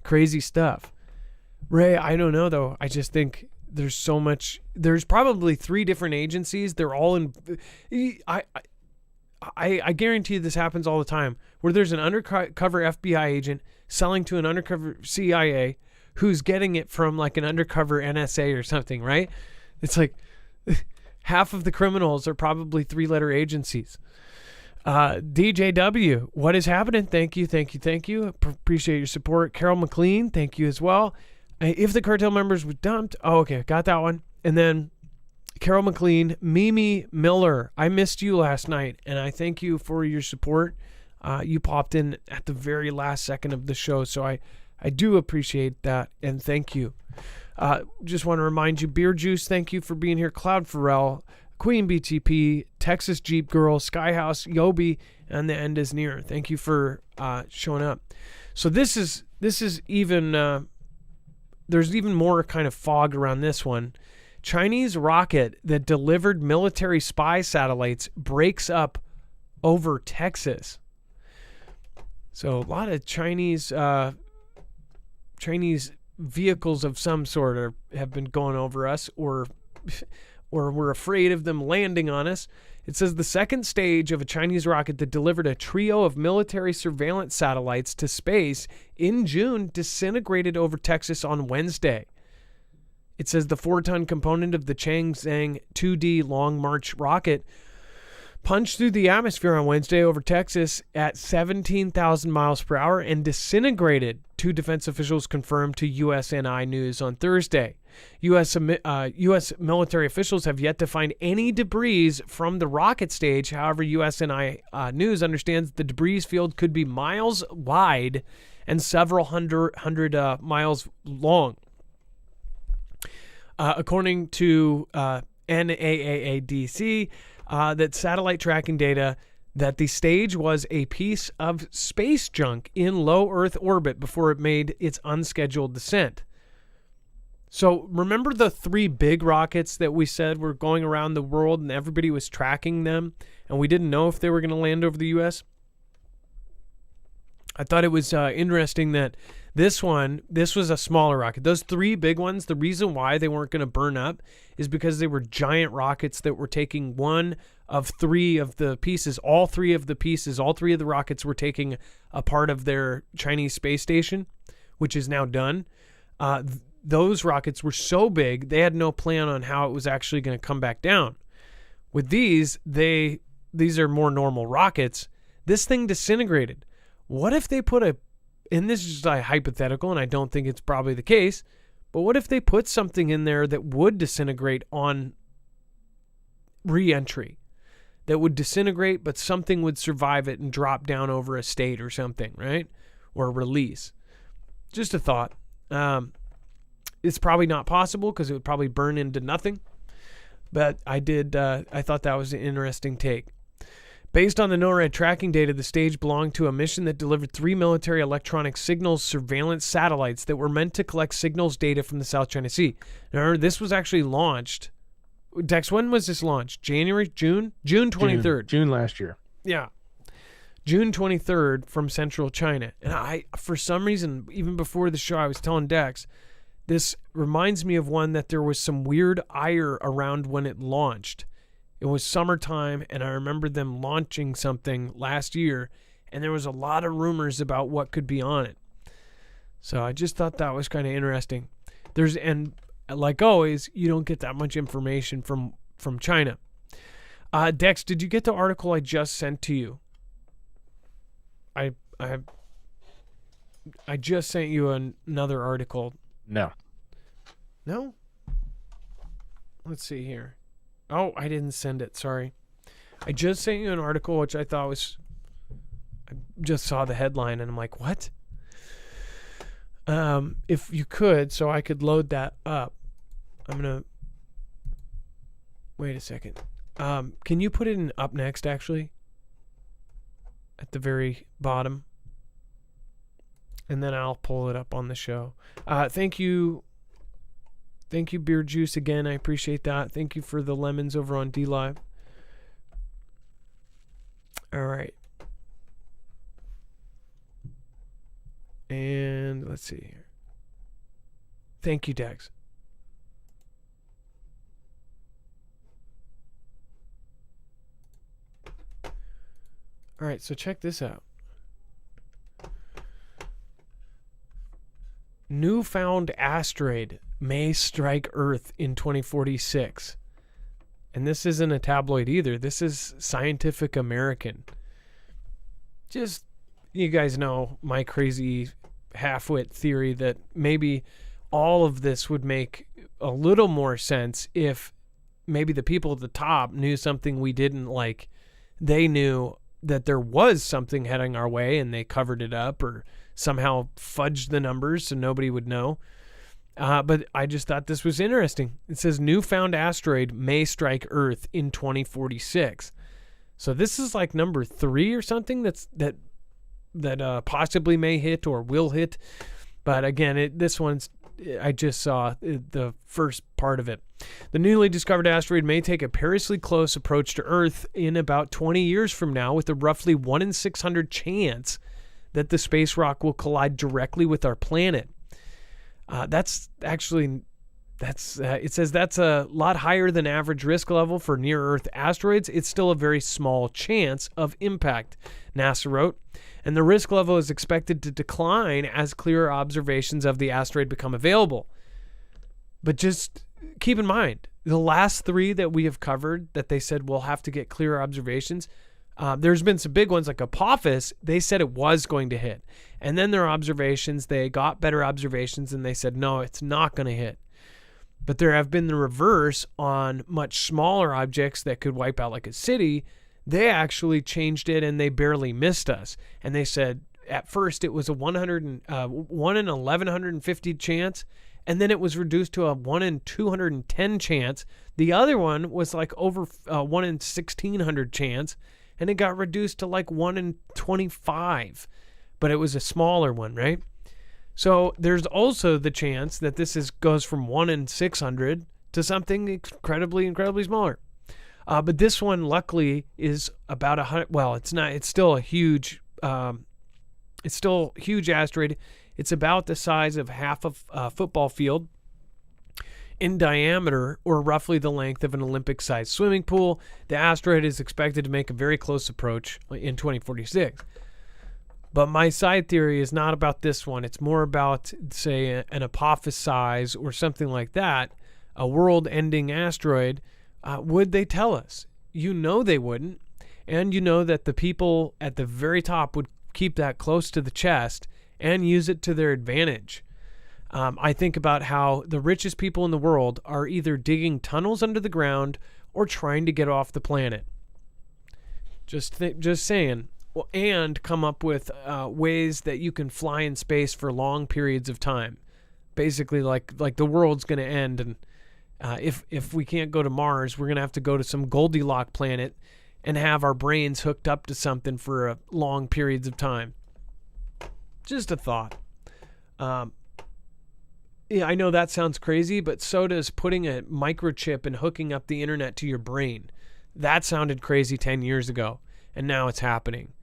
Crazy stuff. Ray, I don't know, though. I just think there's so much. There's probably 3 different agencies. They're all in. I guarantee you this happens all the time, where there's an undercover FBI agent selling to an undercover CIA who's getting it from like an undercover NSA or something, right? It's like half of the criminals are probably 3-letter agencies. DJW, what is happening? Thank you. Appreciate your support. Carol McLean, thank you as well. If the cartel members were dumped, okay, got that one. And then Carol McLean, Mimi Miller, I missed you last night, and I thank you for your support. You popped in at the very last second of the show, so I do appreciate that, and thank you. Just want to remind you, Beer Juice, thank you for being here. Cloud Pharrell, Queen BTP, Texas Jeep Girl, Skyhouse, Yobi, and the end is near. Thank you for showing up. So this is even there's even more kind of fog around this one. Chinese rocket that delivered military spy satellites breaks up over Texas. So a lot of Chinese vehicles of some sort have been going over us, or we're afraid of them landing on us. It says the second stage of a Chinese rocket that delivered a trio of military surveillance satellites to space in June disintegrated over Texas on Wednesday. It says the 4-ton component of the Chang'e 2D Long March rocket punched through the atmosphere on Wednesday over Texas at 17,000 miles per hour and disintegrated, 2 defense officials confirmed to USNI News on Thursday. U.S. military officials have yet to find any debris from the rocket stage. However, USNI News understands the debris field could be miles wide and several hundred miles long. According to NAAADC, that satellite tracking data that the stage was a piece of space junk in low Earth orbit before it made its unscheduled descent. So remember the 3 big rockets that we said were going around the world and everybody was tracking them and we didn't know if they were going to land over the U.S.? I thought it was interesting that this was a smaller rocket. Those 3 big ones, the reason why they weren't going to burn up is because they were giant rockets that were taking one of 3 of the pieces. All 3 of the rockets were taking a part of their Chinese space station, which is now done. Those rockets were so big, they had no plan on how it was actually going to come back down. With these are more normal rockets. This thing disintegrated. What if they put and this is just a hypothetical, and I don't think it's probably the case, but what if they put something in there that would disintegrate on re-entry? That would disintegrate, but something would survive it and drop down over a state or something, right? Or release. Just a thought. It's probably not possible because it would probably burn into nothing. But I thought that was an interesting take. Based on the NORAD tracking data, the stage belonged to a mission that delivered 3 military electronic signals surveillance satellites that were meant to collect signals data from the South China Sea. Now, this was actually launched. Dex, when was this launched? January? June? June 23rd. June last year. Yeah. June 23rd from Central China. And I, for some reason, even before the show, I was telling Dex, this reminds me of one that there was some weird ire around when it launched. It was summertime, and I remember them launching something last year, and there was a lot of rumors about what could be on it. So I just thought that was kind of interesting. And like always, you don't get that much information from China. Dex, did you get the article I just sent to you? I just sent you another article. No. No? Let's see here. Oh, I didn't send it. Sorry. I just sent you an article which I thought was... I just saw the headline and I'm like, what? If you could, so I could load that up. I'm going to... Wait a second. Can you put it in up next, actually? At the very bottom. And then I'll pull it up on the show. Thank you. Thank you, Beer Juice, again. I appreciate that. Thank you for the lemons over on DLive. All right. And let's see here. Thank you, Dex. All right, so check this out. Newfound Asteroid may strike Earth in 2046. And this isn't a tabloid either. This is Scientific American. Just, you guys know my crazy half-wit theory that maybe all of this would make a little more sense if maybe the people at the top knew something we didn't, like they knew that there was something heading our way and they covered it up or somehow fudged the numbers so nobody would know. But I just thought this was interesting. It says Newfound Asteroid may strike Earth in 2046. So this is like number 3 or something that possibly may hit or will hit. But again, this one's, I just saw the first part of it. The newly discovered asteroid may take a perilously close approach to Earth in about 20 years from now, with a roughly 1 in 600 chance that the space rock will collide directly with our planet. It says that's a lot higher than average risk level for near-Earth asteroids. It's still a very small chance of impact, NASA wrote. And the risk level is expected to decline as clearer observations of the asteroid become available. But just keep in mind, the last 3 that we have covered that they said we'll have to get clearer observations, there's been some big ones like Apophis. They said it was going to hit. And then their observations, they got better observations and they said, no, it's not going to hit. But there have been the reverse on much smaller objects that could wipe out like a city. They actually changed it and they barely missed us. And they said at first it was a 1 in 1150 chance. And then it was reduced to a 1 in 210 chance. The other one was like over 1 in 1600 chance. And it got reduced to like 1 in 25. But it was a smaller one, right? So there's also the chance that this goes from 1 in 600 to something incredibly smaller. But this one, luckily, is about 100. Well, it's not. It's still a huge It's still a huge asteroid. It's about the size of half of a football field in diameter, or roughly the length of an Olympic-sized swimming pool. The asteroid is expected to make a very close approach in 2046. But my side theory is not about this one. It's more about, say, an Apophis size or something like that, a world-ending asteroid. Would they tell us? You know they wouldn't. And you know that the people at the very top would keep that close to the chest and use it to their advantage. I think about how the richest people in the world are either digging tunnels under the ground or trying to get off the planet. Just saying. Well, and come up with ways that you can fly in space for long periods of time. Basically, like the world's going to end, and if we can't go to Mars, we're going to have to go to some Goldilocks planet and have our brains hooked up to something for long periods of time. Just a thought. Yeah, I know that sounds crazy, but so does putting a microchip and hooking up the internet to your brain. That sounded crazy 10 years ago, and now it's happening.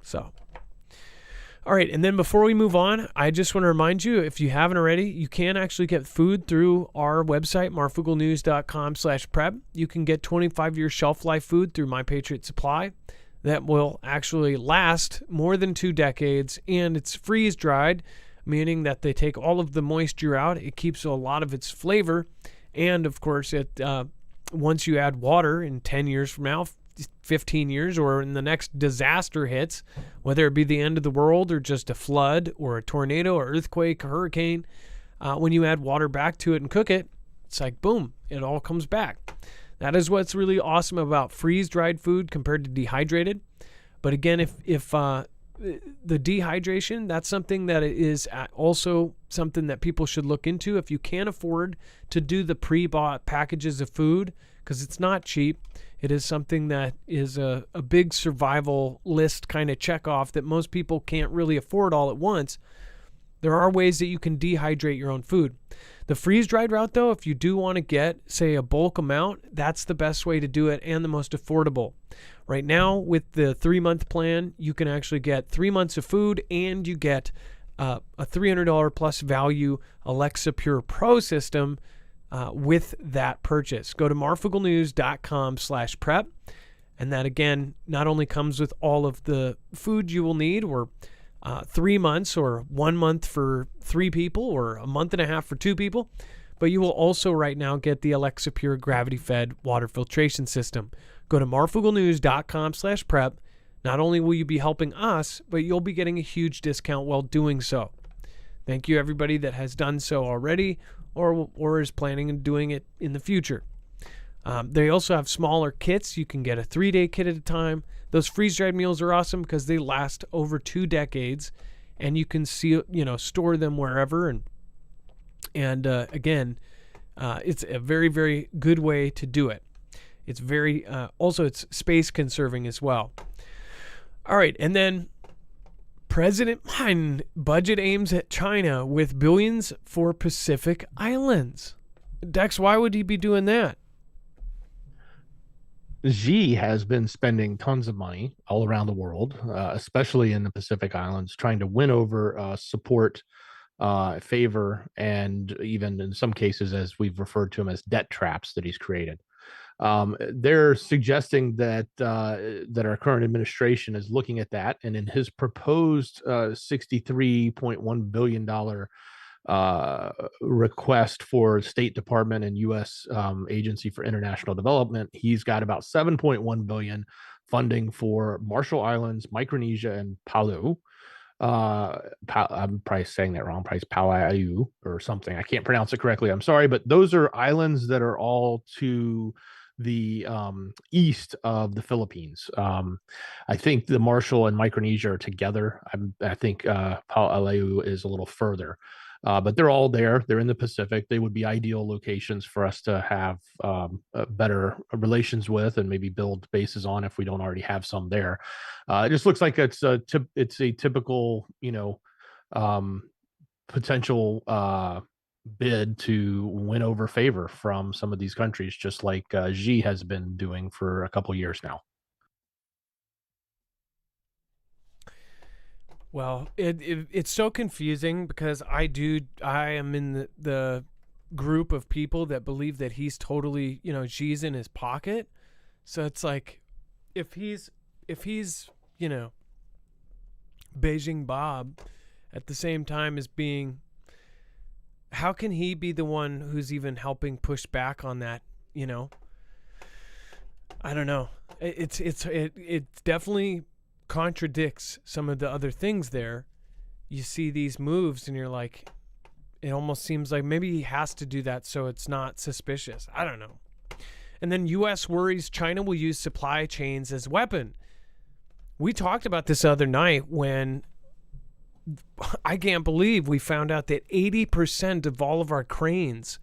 So, all right, and then before we move on, I just want to remind you, if you haven't already, you can actually get food through our website, marfooglenews.com/prep. You can get 25-year shelf life food through My Patriot Supply that will actually last more than 2 decades, and it's freeze-dried, meaning that they take all of the moisture out. It keeps a lot of its flavor, and of course, once you add water in 10 years from now, 15 years, or in the next disaster hits, whether it be the end of the world or just a flood or a tornado or earthquake or hurricane, when you add water back to it and cook it, it's like, boom, it all comes back. That is what's really awesome about freeze-dried food compared to dehydrated. But again, if the dehydration, that's something that is also something that people should look into. If you can't afford to do the pre-bought packages of food, because it's not cheap, it is something that is a big survival list kind of check off that most people can't really afford all at once. There are ways that you can dehydrate your own food. The freeze-dried route, though, if you do want to get, say, a bulk amount, that's the best way to do it and the most affordable. Right now, with the 3-month plan, you can actually get 3 months of food, and you get a $300 plus value Alexa Pure Pro system with that purchase. Go to marfooglenews.com/prep. And that, again, not only comes with all of the food you will need, or 3 months or 1 month for 3 people or a month and a half for 2 people, but you will also right now get the Alexa Pure gravity-fed water filtration system. Go to marfooglenews.com/prep. Not only will you be helping us, but you'll be getting a huge discount while doing so. Thank you, everybody that has done so already or is planning on doing it in the future. They also have smaller kits. You can get a 3-day kit at a time. Those freeze-dried meals are awesome because they last over 2 decades, and you can store them wherever. And again, it's a very, very good way to do it. It's very also it's space conserving as well. All right, and then President Biden budget aims at China with billions for Pacific Islands. Dex, why would he be doing that? Xi has been spending tons of money all around the world, especially in the Pacific Islands, trying to win over support, favor, and even in some cases, as we've referred to them, as debt traps that he's created. They're suggesting that our current administration is looking at that, and in his proposed $63.1 billion request for State Department and U.S. Agency for International Development, he's got about $7.1 billion funding for Marshall Islands, Micronesia, and Palau. I'm probably saying that wrong. Probably Palau or something. I can't pronounce it correctly. I'm sorry, but those are islands that are all to the east of the Philippines. I think the Marshall and Micronesia are together. I think Palau is a little further. But they're all there. They're in the Pacific. They would be ideal locations for us to have better relations with and maybe build bases on if we don't already have some there. It just looks like it's a typical, potential bid to win over favor from some of these countries, just like Xi has been doing for a couple years now. Well, it's so confusing because I am in the group of people that believe that he's totally, Xi's in his pocket. So it's like, if he's, Beijing Bob at the same time as being, how can he be the one who's even helping push back on that? I don't know. It definitely contradicts some of the other things there. You see these moves and you're like, it almost seems like maybe he has to do that so it's not suspicious. I don't know. And then U.S. worries China will use supply chains as weapon. We talked about this other night when I can't believe we found out that 80% of all of our cranes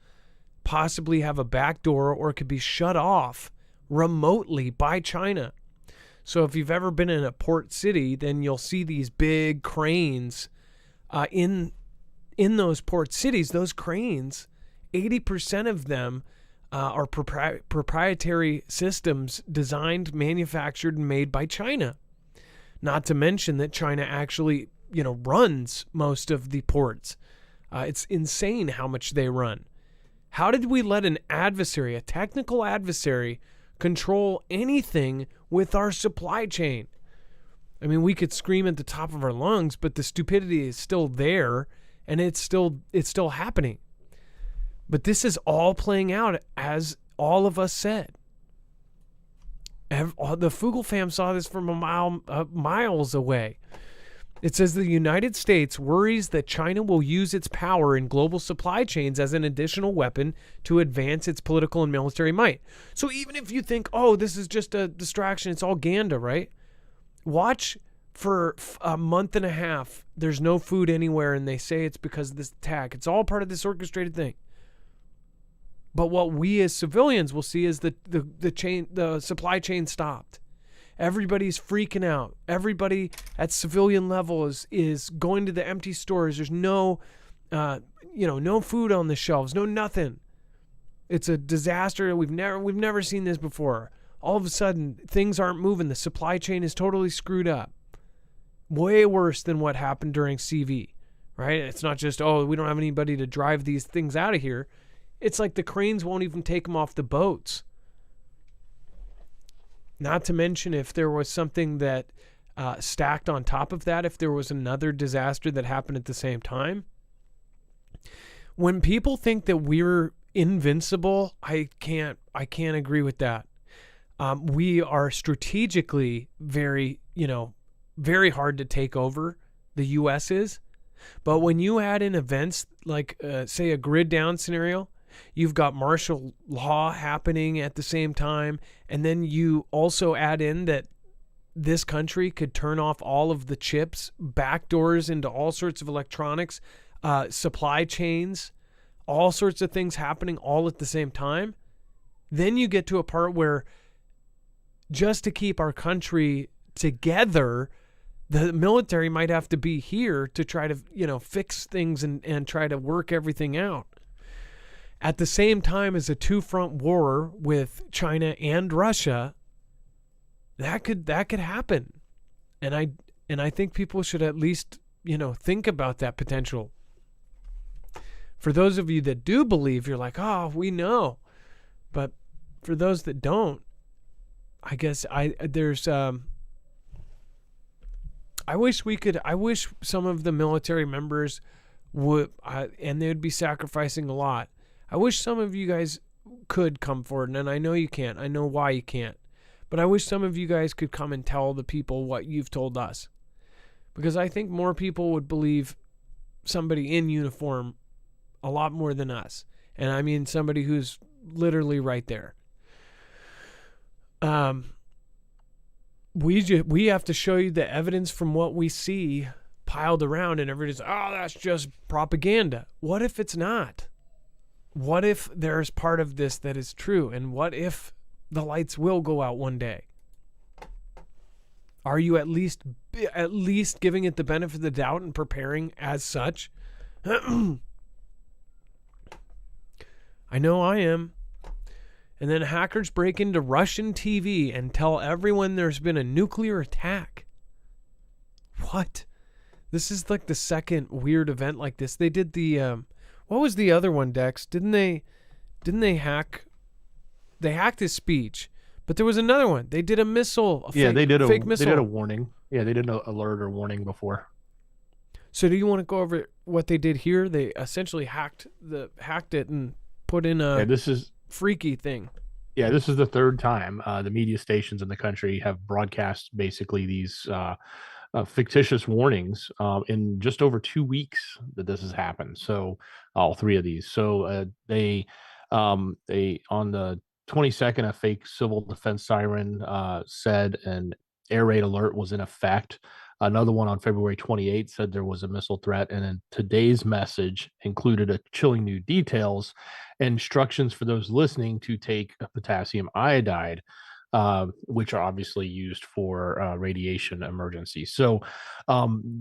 possibly have a back door or could be shut off remotely by China. So if you've ever been in a port city, then you'll see these big cranes in those port cities. Those cranes, 80% of them are proprietary systems designed, manufactured, and made by China. Not to mention that China actually, runs most of the ports. It's insane how much they run. How did we let an adversary, a technical adversary, control anything with our supply chain? I mean, we could scream at the top of our lungs, but the stupidity is still there, and it's still happening. But this is all playing out as all of us said. The Fugel fam saw this from miles away. It says the United States worries that China will use its power in global supply chains as an additional weapon to advance its political and military might. So even if you think, oh, this is just a distraction, it's all Ganda, right? Watch for a month and a half. There's no food anywhere, and they say it's because of this attack. It's all part of this orchestrated thing. But what we as civilians will see is the supply chain stopped. Everybody's freaking out. Everybody at civilian level is going to the empty stores. There's no food on the shelves, no nothing. It's a disaster. We've never seen this before. All of a sudden, things aren't moving. The supply chain is totally screwed up. Way worse than what happened during CV, right? It's not just, we don't have anybody to drive these things out of here. It's like the cranes won't even take them off the boats. Not to mention if there was something that stacked on top of that, if there was another disaster that happened at the same time. When people think that we're invincible, I can't agree with that. We are strategically very hard to take over. The U.S. is. But when you add in events like, say, a grid down scenario, you've got martial law happening at the same time, and then you also add in that this country could turn off all of the chips, backdoors into all sorts of electronics, supply chains, all sorts of things happening all at the same time. Then you get to a part where just to keep our country together, the military might have to be here to try to, fix things and try to work everything out. At the same time as a two-front war with China and Russia, that could happen. And I think people should at least, think about that potential. For those of you that do believe, you're like, we know. But for those that don't, I guess I wish some of the military members would, and they would be sacrificing a lot. I wish some of you guys could come forward, and I know you can't. I know why you can't. But I wish some of you guys could come and tell the people what you've told us. Because I think more people would believe somebody in uniform a lot more than us. And I mean somebody who's literally right there. We have to show you the evidence from what we see piled around, and everybody's, that's just propaganda. What if it's not? What if there's part of this that is true? And what if the lights will go out one day? Are you at least giving it the benefit of the doubt and preparing as such? I know I am. And then hackers break into Russian TV and tell everyone there's been a nuclear attack. What? This is like the second weird event like this. They did the what was the other one, Dex? Didn't they hack? They hacked his speech, but there was another one. They did a missile. Yeah, fake missile. they did a warning. Yeah, they did an alert or warning before. So do you want to go over what they did here? They essentially hacked it and put in a this is freaky thing. Yeah, this is the third time the media stations in the country have broadcast basically these fictitious warnings in just over 2 weeks that this has happened. So all three of these. So they on the 22nd, a fake civil defense siren said an air raid alert was in effect. Another one on February 28th said there was a missile threat, and then today's message included a chilling new details, instructions for those listening to take a potassium iodide, which are obviously used for radiation emergencies. So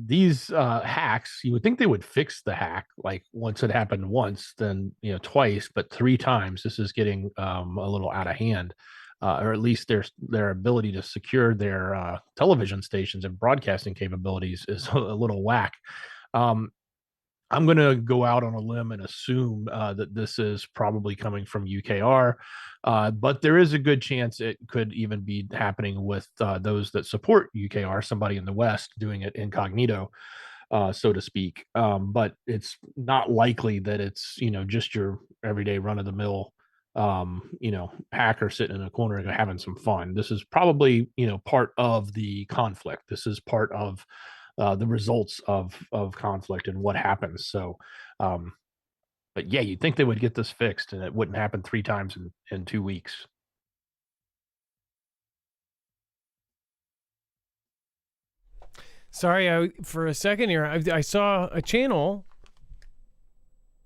these hacks, you would think they would fix the hack like once it happened once, then twice, but three times. This is getting a little out of hand. Or at least their ability to secure their television stations and broadcasting capabilities is a little whack. I'm going to go out on a limb and assume that this is probably coming from UKR, but there is a good chance it could even be happening with those that support UKR, somebody in the West doing it incognito, so to speak. But it's not likely that it's just your everyday run-of-the-mill hacker sitting in a corner and having some fun. This is probably, part of the conflict. This is part of the results of conflict and what happens. So, but yeah, you'd think they would get this fixed and it wouldn't happen three times in 2 weeks. Sorry, for a second here, I saw a channel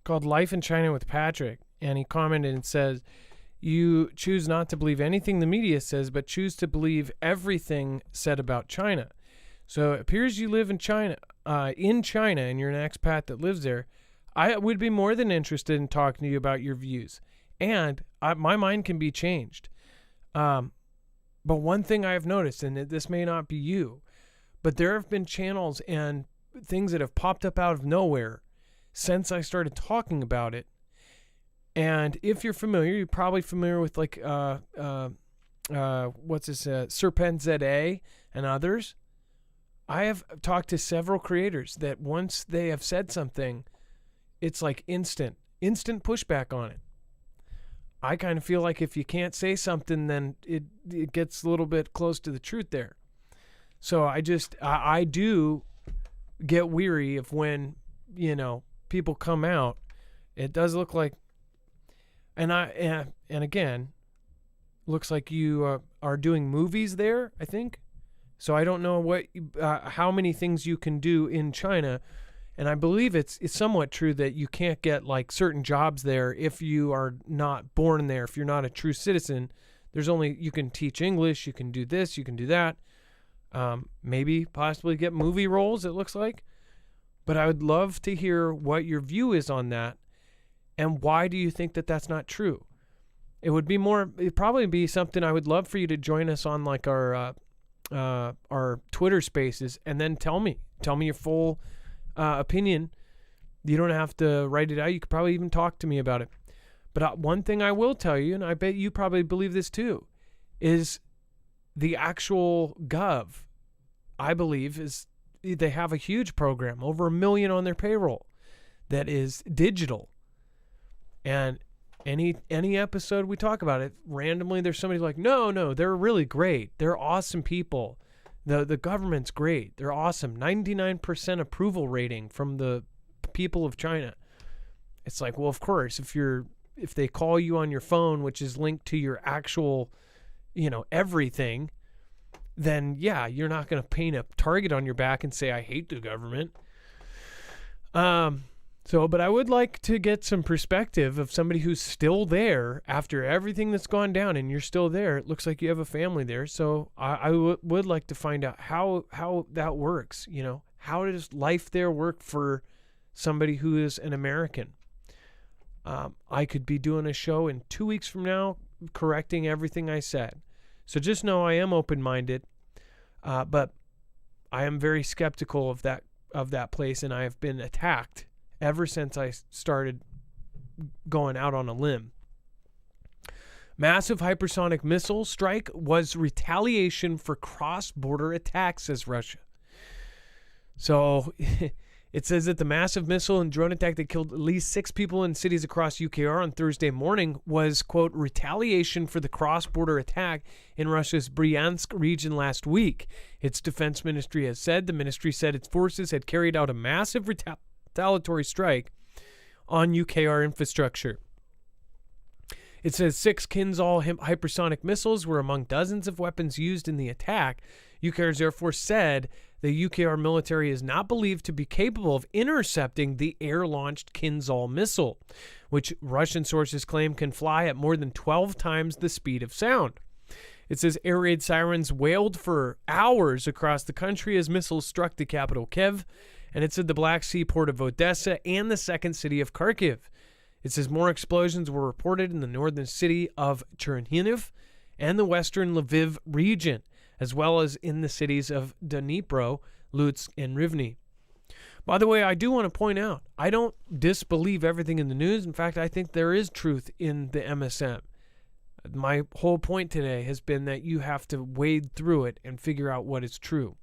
called Life in China with Patrick, and he commented and says, "You choose not to believe anything the media says, but choose to believe everything said about China. So it appears you live in China, and you're an expat that lives there. I would be more than interested in talking to you about your views, and my mind can be changed. But one thing I have noticed, and this may not be you, but there have been channels and things that have popped up out of nowhere since I started talking about it. And if you're familiar, you're probably familiar with like what's this, Serpent ZA and others. I have talked to several creators that once they have said something, it's like instant pushback on it. I kind of feel like if you can't say something, then it gets a little bit close to the truth there. So I do get weary of when, people come out. It does look like, and again, looks like you are doing movies there, I think. So I don't know how many things you can do in China, and I believe it's somewhat true that you can't get like certain jobs there if you are not born there. If you're not a true citizen, you can teach English, you can do this, you can do that. Maybe possibly get movie roles, it looks like. But I would love to hear what your view is on that, and why do you think that that's not true? It'd probably be something I would love for you to join us on, like our Twitter Spaces, and then tell me your full opinion. You don't have to write it out. You could probably even talk to me about it. But one thing I will tell you, and I bet you probably believe this too, is the actual gov, I believe, they have a huge program, over 1 million on their payroll, that is digital. And any episode we talk about it, randomly there's somebody like, no, they're really great. They're awesome people. The government's great. They're awesome. 99% approval rating from the people of China. It's like, well, of course, if they call you on your phone, which is linked to your actual, everything, then yeah, you're not going to paint a target on your back and say, I hate the government. But I would like to get some perspective of somebody who's still there after everything that's gone down, and you're still there. It looks like you have a family there. So I would like to find out how that works. How does life there work for somebody who is an American? I could be doing a show in 2 weeks from now, correcting everything I said. So just know I am open-minded, but I am very skeptical of that of that place, and I have been attacked ever since I started going out on a limb. Massive hypersonic missile strike was retaliation for cross-border attacks, says Russia. So it says that the massive missile and drone attack that killed at least 6 people in cities across UKR on Thursday morning was, quote, retaliation for the cross-border attack in Russia's Bryansk region last week. Its defense ministry has said. The ministry said its forces had carried out a massive retaliatory strike on UKR infrastructure. It says 6 Kinzhal hypersonic missiles were among dozens of weapons used in the attack. UKR's Air Force said the UKR military is not believed to be capable of intercepting the air-launched Kinzhal missile, which Russian sources claim can fly at more than 12 times the speed of sound. It says air raid sirens wailed for hours across the country as missiles struck the capital Kiev, and it said the Black Sea port of Odessa and the second city of Kharkiv. It says more explosions were reported in the northern city of Chernihiv and the western Lviv region, as well as in the cities of Dnipro, Lutsk, and Rivne. By the way, I do want to point out, I don't disbelieve everything in the news. In fact, I think there is truth in the MSM. My whole point today has been that you have to wade through it and figure out what is true.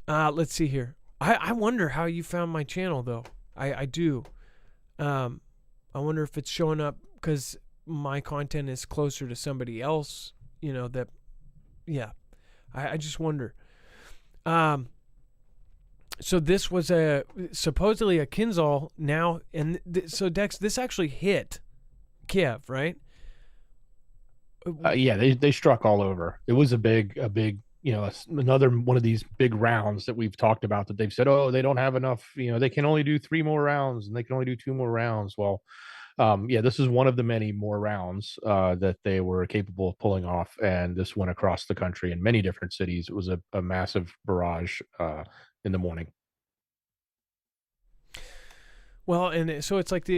Let's see here. I wonder how you found my channel, though. I do. I wonder if it's showing up because my content is closer to somebody else, that, yeah, I just wonder. So this was supposedly a Kinzhal now, and so Dex, this actually hit Kiev, right? Yeah, they struck all over. It was a big, another one of these big rounds that we've talked about that they've said, oh, they don't have enough, they can only do 3 more rounds and they can only do 2 more rounds. Well, this is one of the many more rounds that they were capable of pulling off, and this went across the country in many different cities. It was a massive barrage in the morning. Well, and so it's like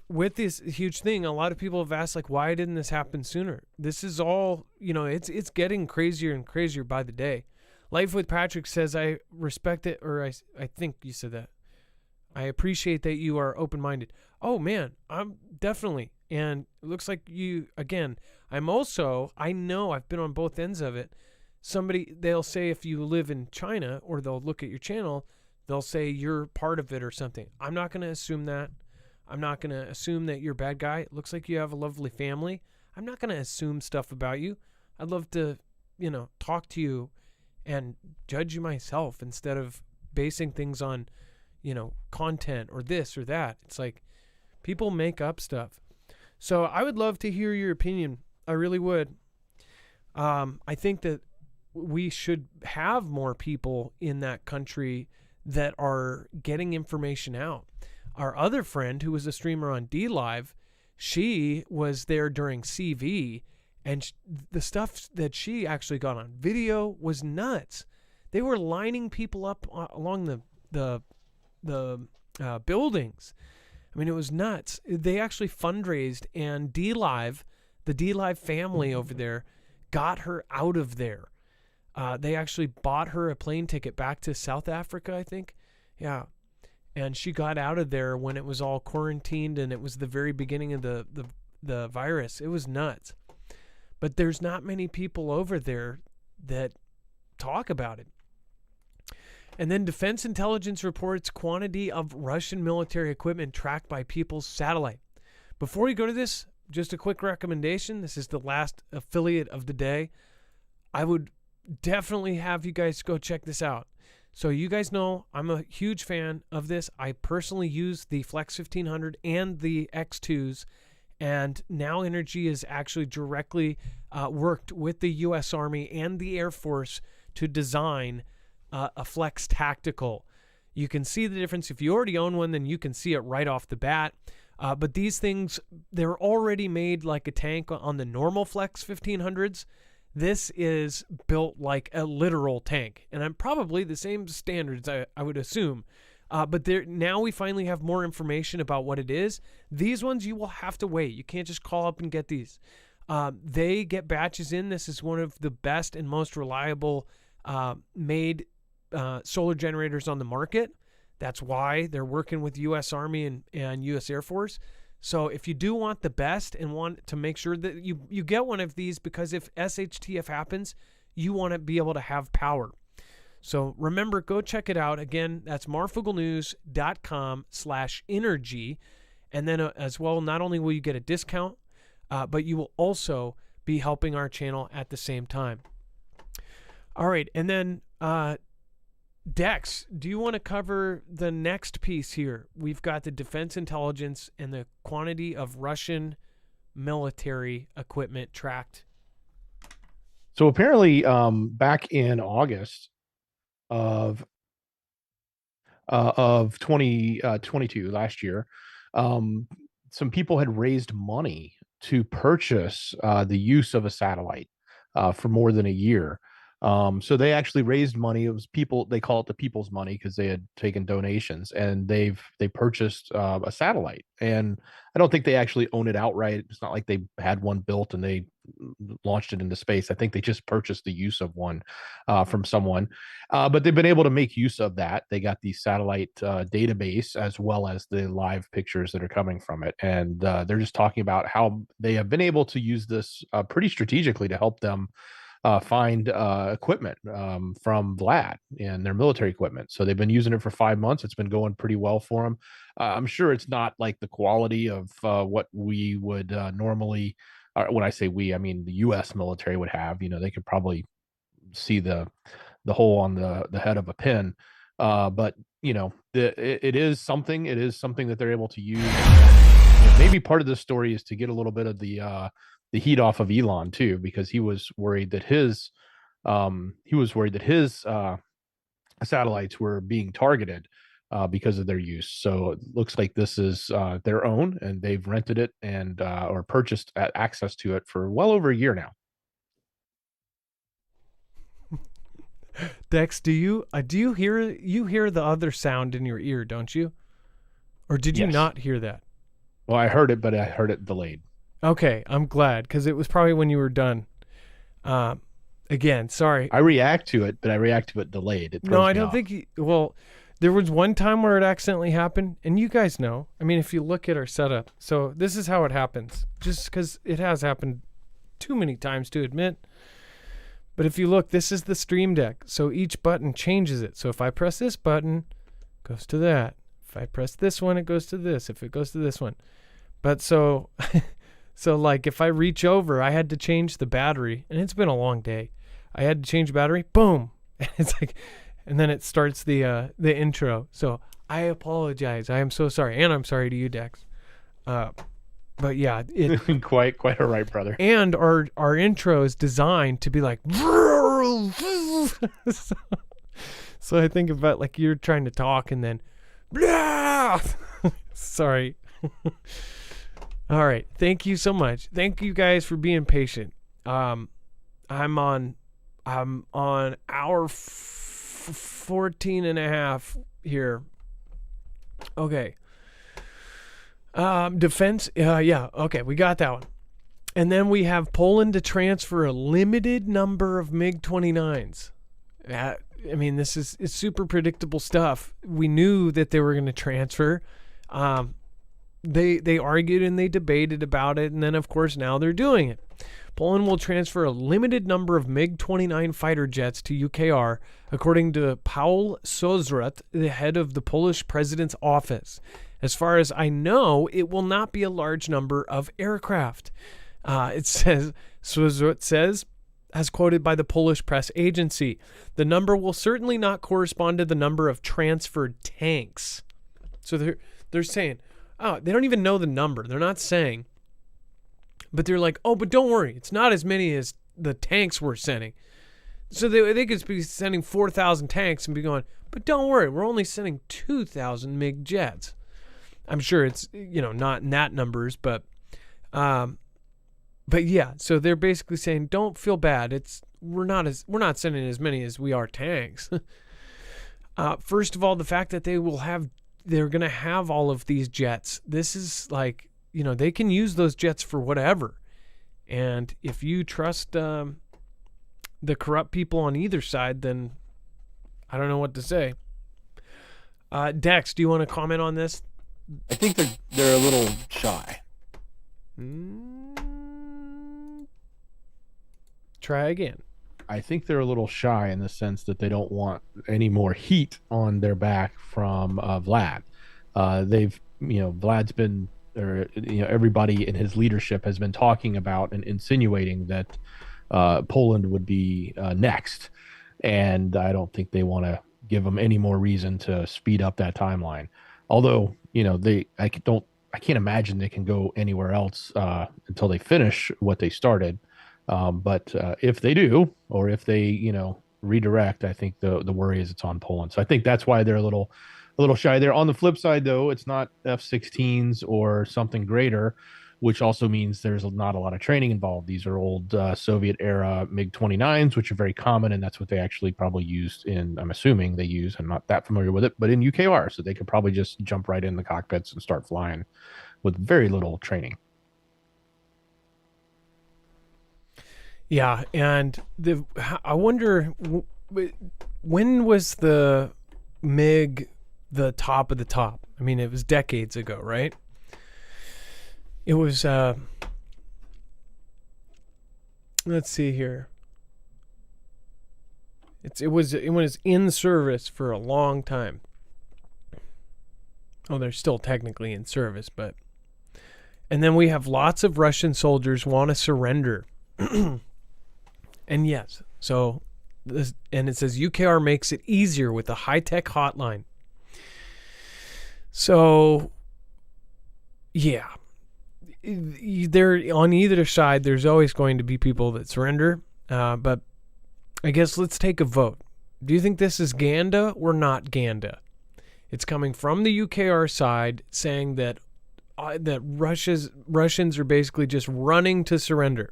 with this huge thing, a lot of people have asked, like, why didn't this happen sooner? This is all, it's getting crazier and crazier by the day. Life with Patrick says, I respect it, or I think you said that. I appreciate that you are open-minded. Oh, man, I'm definitely. And it looks like you, again, I know I've been on both ends of it. They'll say if you live in China, or they'll look at your channel, they'll say you're part of it or something. I'm not going to assume that. I'm not going to assume that you're a bad guy. It looks like you have a lovely family. I'm not going to assume stuff about you. I'd love to, talk to you and judge you myself instead of basing things on, content or this or that. It's like people make up stuff. So I would love to hear your opinion. I really would. I think that we should have more people in that country that are getting information out. Our other friend, who was a streamer on DLive, she was there during CV, and the stuff that she actually got on video was nuts. They were lining people up along the buildings. I mean, it was nuts. They actually fundraised, and DLive, the DLive family over there, got her out of there. They actually bought her a plane ticket back to South Africa, I think. Yeah. And she got out of there when it was all quarantined, and it was the very beginning of the virus. It was nuts. But there's not many people over there that talk about it. And then Defense Intelligence reports quantity of Russian military equipment tracked by People's Satellite. Before we go to this, just a quick recommendation. This is the last affiliate of the day. I would definitely have you guys go check this out. So you guys know I'm a huge fan of this. I personally use the Flex 1500 and the X2s, and Now Energy is actually directly worked with the U.S. Army and the Air Force to design a Flex Tactical. You can see the difference. If you already own one, then you can see it right off the bat. But these things, they're already made like a tank on the normal Flex 1500s. This is built like a literal tank, and I'm probably the same standards, I would assume. But now we finally have more information about what it is. These ones, you will have to wait. You can't just call up and get these. They get batches in. This is one of the best and most reliable made solar generators on the market. That's why they're working with U.S. Army and U.S. Air Force. So if you do want the best and want to make sure that you get one of these, because if SHTF happens, you want to be able to have power. So remember, go check it out. Again, that's marfooglenews.com/energy. And then as well, not only will you get a discount, but you will also be helping our channel at the same time. All right. And then Dex, do you want to cover the next piece here? We've got the defense intelligence and the quantity of Russian military equipment tracked. So apparently, back in August of 2022, last year, some people had raised money to purchase the use of a satellite for more than a year. So they actually raised money. It was people, they call it the people's money because they had taken donations, and they purchased a satellite. And I don't think they actually own it outright. It's not like they had one built and they launched it into space. I think they just purchased the use of one from someone. But they've been able to make use of that. They got the satellite database as well as the live pictures that are coming from it. And they're just talking about how they have been able to use this pretty strategically to help them find equipment from Vlad and their military equipment. So they've been using it for 5 months. It's been going pretty well for them. I'm sure it's not like the quality of what we would normally, when I say we, I mean the U.S. military would have. You know, they could probably see the hole on the head of a pin. But you know, it is something. It is something that they're able to use. Maybe part of the story is to get a little bit of the heat off of Elon too, because he was worried that his satellites were being targeted because of their use. So it looks like this is their own, and they've rented it and or purchased access to it for well over a year now. Dex, do you hear the other sound in your ear, don't you? Or did you not hear that? Well, I heard it, but I heard it delayed. Okay, I'm glad, because it was probably when you were done. Again, sorry. I react to it, but I react to it delayed. No, I don't think well, there was one time where it accidentally happened, and you guys know. I mean, if you look at our setup, so this is how it happens, just because it has happened too many times to admit. But if you look, this is the Stream Deck, so each button changes it. So if I press this button, it goes to that. If I press this one, it goes to this. If it goes to this one. But so... So like if I reach over, I had to change the battery, and it's been a long day. I had to change the battery, boom. And it's like, and then it starts the intro. So I apologize. I am so sorry. And I'm sorry to you, Dex. But yeah, it quite all right, brother. And our intro is designed to be like so I think about like you're trying to talk and then sorry. All right. Thank you so much. Thank you guys for being patient. I'm on hour 14 and a half here. Okay. Defense. Yeah. Okay. We got that one. And then we have Poland to transfer a limited number of MiG-29s. I mean, it's super predictable stuff. We knew that they were going to transfer. They argued and they debated about it, and then of course now they're doing it. Poland will transfer a limited number of MiG-29 fighter jets to UKR, according to Paul Sozrat, the head of the Polish president's office. As far as I know, it will not be a large number of aircraft. It says, Sozrat says, as quoted by the Polish press agency, the number will certainly not correspond to the number of transferred tanks. So they're saying, oh, they don't even know the number. They're not saying. But they're like, oh, but don't worry. It's not as many as the tanks we're sending. So they could be sending 4,000 tanks and be going, but don't worry. We're only sending 2,000 MiG jets. I'm sure it's, not in that numbers, but yeah. So they're basically saying, don't feel bad. We're not sending as many as we are tanks. First of all, the fact that they're going to have all of these jets. This is like, they can use those jets for whatever. And if you trust the corrupt people on either side, then I don't know what to say. Dex, do you want to comment on this? I think they're a little shy. Try again. I think they're a little shy in the sense that they don't want any more heat on their back from Vlad. Vlad's been, everybody in his leadership has been talking about and insinuating that Poland would be next. And I don't think they want to give them any more reason to speed up that timeline. Although, I can't imagine they can go anywhere else until they finish what they started. But if they do, or if they, redirect, I think the worry is it's on Poland. So I think that's why they're a little shy there. On the flip side, though, it's not F-16s or something greater, which also means there's not a lot of training involved. These are old Soviet era MiG-29s, which are very common, and that's what they actually probably used I'm assuming they use, I'm not that familiar with it, but in UKR, so they could probably just jump right in the cockpits and start flying with very little training. Yeah, and I wonder, when was the MiG the top of the top? I mean, it was decades ago, right? It was, let's see here. It was in service for a long time. Oh, they're still technically in service, but... And then we have lots of Russian soldiers want to surrender. And yes, so this, and it says UKR makes it easier with a high-tech hotline. So, yeah, there on either side, there's always going to be people that surrender. But I guess let's take a vote. Do you think this is Ganda or not Ganda? It's coming from the UKR side, saying that Russians are basically just running to surrender.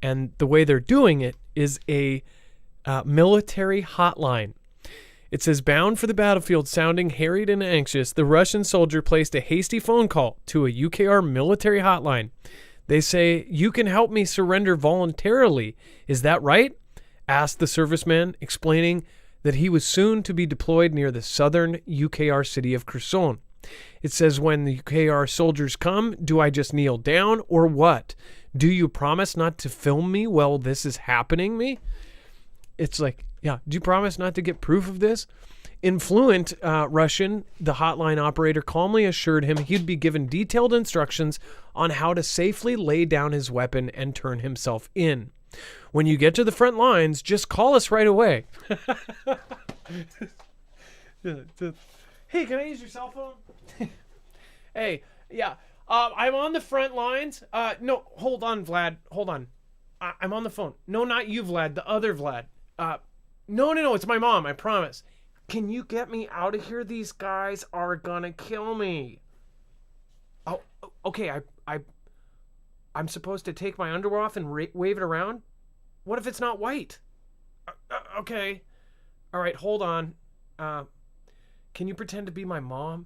And the way they're doing it is a military hotline. It says, bound for the battlefield, sounding harried and anxious, the Russian soldier placed a hasty phone call to a UKR military hotline. They say, you can help me surrender voluntarily. Is that right? Asked the serviceman, explaining that he was soon to be deployed near the southern UKR city of Kherson. It says, when the UKR soldiers come, do I just kneel down or what? Do you promise not to film me while this is happening me? It's like, yeah, do you promise not to get proof of this? In fluent Russian, the hotline operator calmly assured him he'd be given detailed instructions on how to safely lay down his weapon and turn himself in. When you get to the front lines, just call us right away. Hey, can I use your cell phone? Hey, yeah. I'm on the front lines. No, hold on, Vlad. Hold on. I'm on the phone. No, not you, Vlad. The other Vlad. No. It's my mom. I promise. Can you get me out of here? These guys are gonna kill me. Oh, okay. I'm supposed to take my underwear off and wave it around? What if it's not white? Okay. All right, hold on. Can you pretend to be my mom?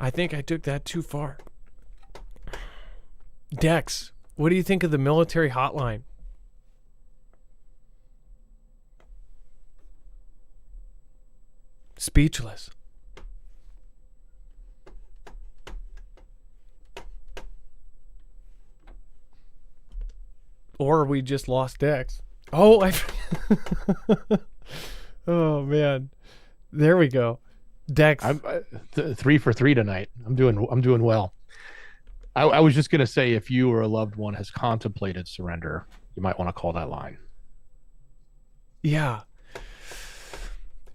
I think I took that too far. Dex, what do you think of the military hotline? Speechless. Or we just lost Dex. Oh, oh man. There we go. Dex. I'm 3 for 3 tonight. I'm doing well. I was just gonna say, if you or a loved one has contemplated surrender, you might want to call that line. Yeah.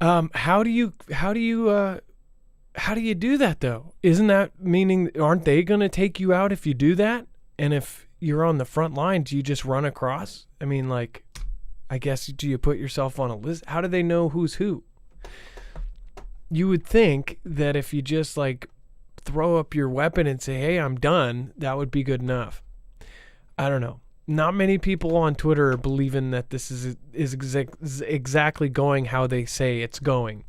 How do you do that though? Isn't that meaning, aren't they going to take you out if you do that? And if you're on the front line, do you just run across? I mean, like, I guess, do you put yourself on a list? How do they know who's who? You would think that if you just like throw up your weapon and say, hey, I'm done, that would be good enough. I don't know. Not many people on Twitter are believing that this is exactly going how they say it's going.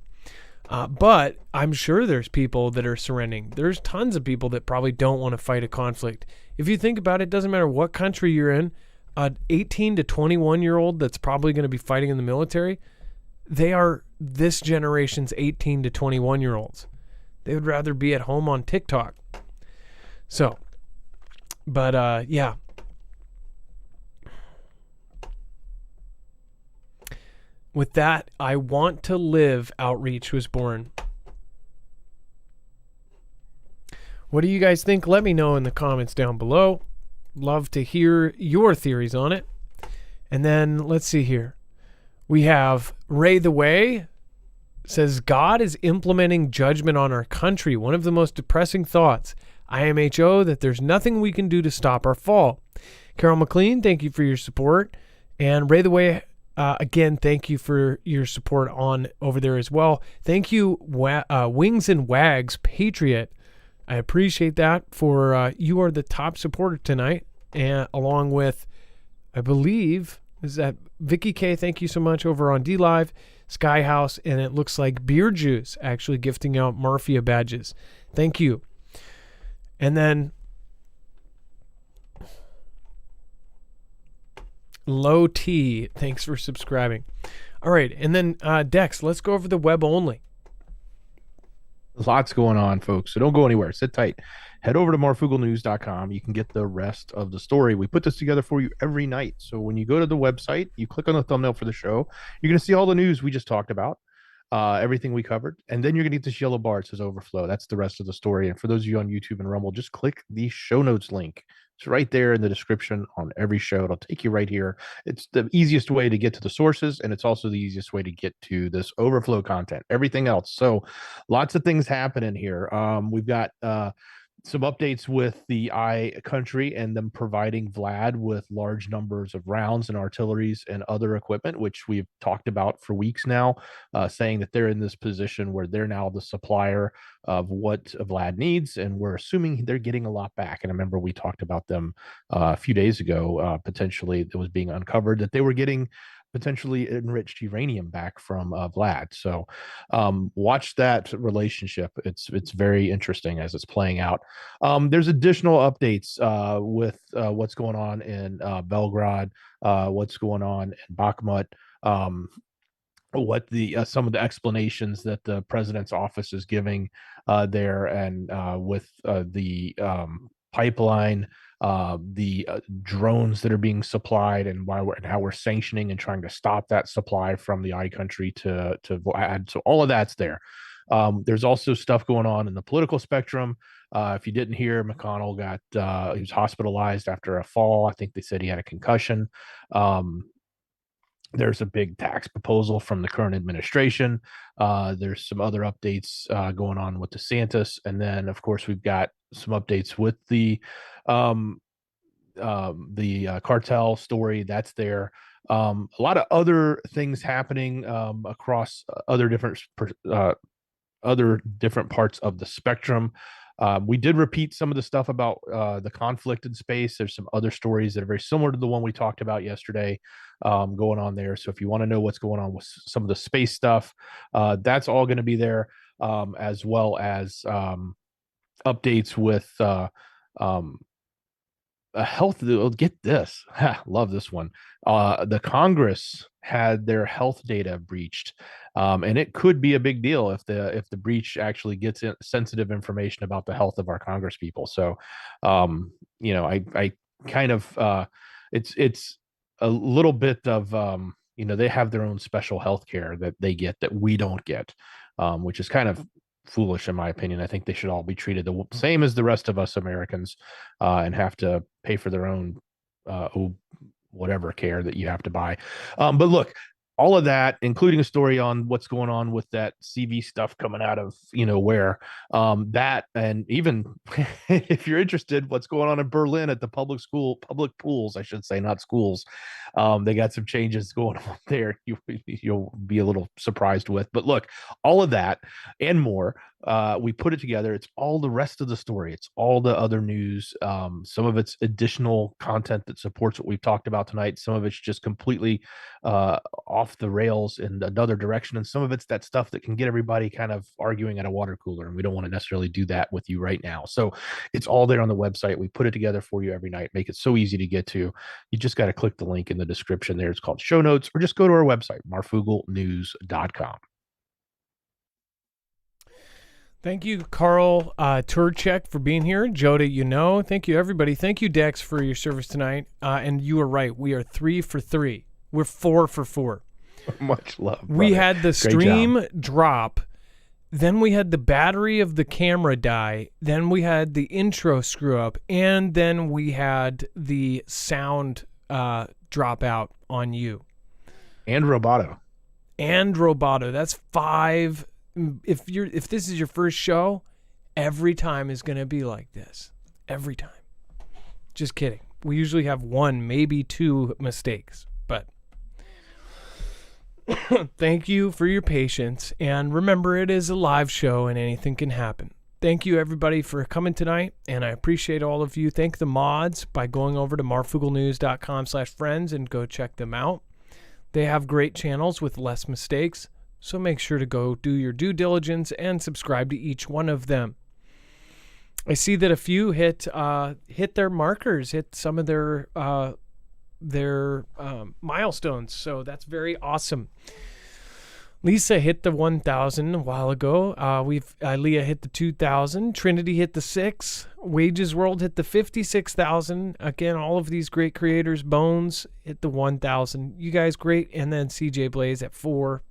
But I'm sure there's people that are surrendering. There's tons of people that probably don't want to fight a conflict. If you think about it, it doesn't matter what country you're in. an 18 to 21-year-old that's probably going to be fighting in the military, they are this generation's 18 to 21-year-olds. They would rather be at home on TikTok. So, but yeah. With that, I Want to Live outreach was born. What do you guys think? Let me know in the comments down below. Love to hear your theories on it. And then let's see here. We have Ray the Way says, God is implementing judgment on our country. One of the most depressing thoughts. IMHO, that there's nothing we can do to stop our fall. Carol McLean, thank you for your support. And Ray the Way, again, thank you for your support on over there as well. Thank you, Wings and Wags Patriot. I appreciate that for you are the top supporter tonight, and along with, I believe, is that Vicky K. Thank you so much over on D Live, Skyhouse, and it looks like Beer Juice actually gifting out Marfia badges. Thank you. And then Low T, thanks for subscribing. All right, and then Dex, let's go over the web only. Lots going on, folks. So don't go anywhere. Sit tight. Head over to marfooglenews.com. You can get the rest of the story. We put this together for you every night. So when you go to the website, you click on the thumbnail for the show, you're going to see all the news we just talked about, everything we covered. And then you're going to get this yellow bar. It says overflow. That's the rest of the story. And for those of you on YouTube and Rumble, just click the show notes link. It's right there in the description on every show. It'll take you right here. It's the easiest way to get to the sources, and it's also the easiest way to get to this overflow content, everything else. So lots of things happening here. We've got some updates with the I country and them providing Vlad with large numbers of rounds and artilleries and other equipment, which we've talked about for weeks now, saying that they're in this position where they're now the supplier of what Vlad needs, and we're assuming they're getting a lot back. And I remember we talked about them a few days ago, potentially that was being uncovered, that they were getting potentially enriched uranium back from Vlad. So watch that relationship. It's very interesting as it's playing out. There's additional updates with what's going on in Belgrade, what's going on in Bakhmut, what the some of the explanations that the president's office is giving there, and with the pipeline, the drones that are being supplied, and how we're sanctioning and trying to stop that supply from the I country to Vlad. So all of that's there. There's also stuff going on in the political spectrum. If you didn't hear, McConnell he was hospitalized after a fall. I think they said he had a concussion. There's a big tax proposal from the current administration. There's some other updates going on with DeSantis. And then, of course, we've got some updates with the cartel story that's there. A lot of other things happening across other different parts of the spectrum. We did repeat some of the stuff about the conflict in space. There's some other stories that are very similar to the one we talked about yesterday going on there. So if you want to know what's going on with some of the space stuff, that's all going to be there, as well as updates with health. Get this. Love this one. The Congress had their health data breached. And it could be a big deal if the breach actually gets sensitive information about the health of our Congress people. So, I kind of it's a little bit of they have their own special health care that they get that we don't get, which is kind of foolish in my opinion. I think they should all be treated the same as the rest of us Americans, and have to pay for their own whatever care that you have to buy. But look, all of that, including a story on what's going on with that CV stuff coming out of where, that, and even if you're interested, what's going on in Berlin at the public pools, I should say, not schools. They got some changes going on there. You'll be a little surprised with. But look, all of that and more We put it together. It's all the rest of the story. It's all the other news. Some of it's additional content that supports what we've talked about tonight. Some of it's just completely off the rails in another direction. And some of it's that stuff that can get everybody kind of arguing at a water cooler. And we don't want to necessarily do that with you right now. So it's all there on the website. We put it together for you every night, make it so easy to get to. You just got to click the link in the description there. It's called show notes, or just go to our website, marfooglenews.com. Thank you, Carl Turchek, for being here. Joda, thank you, everybody. Thank you, Dex, for your service tonight. And you were right. We are 3 for 3. We're 4 for 4. Much love, brother. We had the stream job. drop. Then we had the battery of the camera die. Then we had the intro screw up. And then we had the sound drop out on you. And Roboto. That's 5. If this is your first show, every time is going to be like this. Every time. Just kidding. We usually have 1, maybe 2 mistakes, but thank you for your patience. And remember, it is a live show and anything can happen. Thank you, everybody, for coming tonight, and I appreciate all of you. Thank the mods by going over to marfooglenews.com/friends and go check them out. They have great channels with less mistakes. So make sure to go do your due diligence and subscribe to each one of them. I see that a few hit their markers, hit some of their milestones. So that's very awesome. Lisa hit the 1,000 a while ago. Leah hit the 2,000. Trinity hit the 6. Wages World hit the 56,000. Again, all of these great creators. Bones hit the 1,000. You guys great. And then CJ Blaze at 4.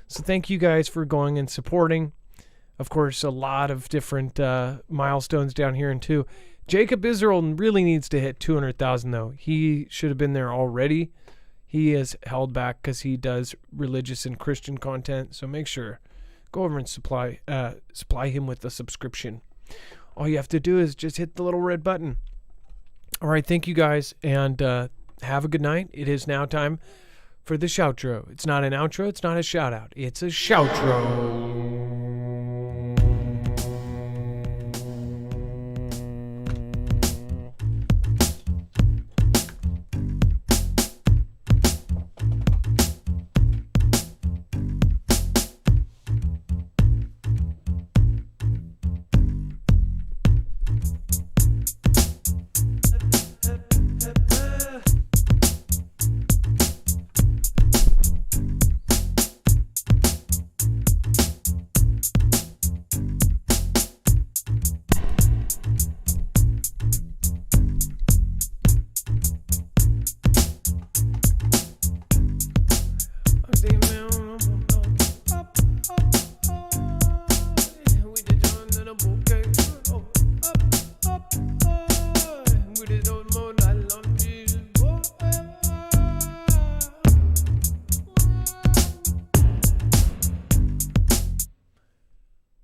So thank you guys for going and supporting. Of course, a lot of different milestones down here in 2. Jacob Israel really needs to hit 200,000 though. He should have been there already. He is held back because he does religious and Christian content. So make sure, go over and supply him with a subscription. All you have to do is just hit the little red button. All right, thank you guys, and have a good night. It is now time for the shoutro. It's not an outro, it's not a shout out, it's a shoutro.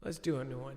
Let's do a new one.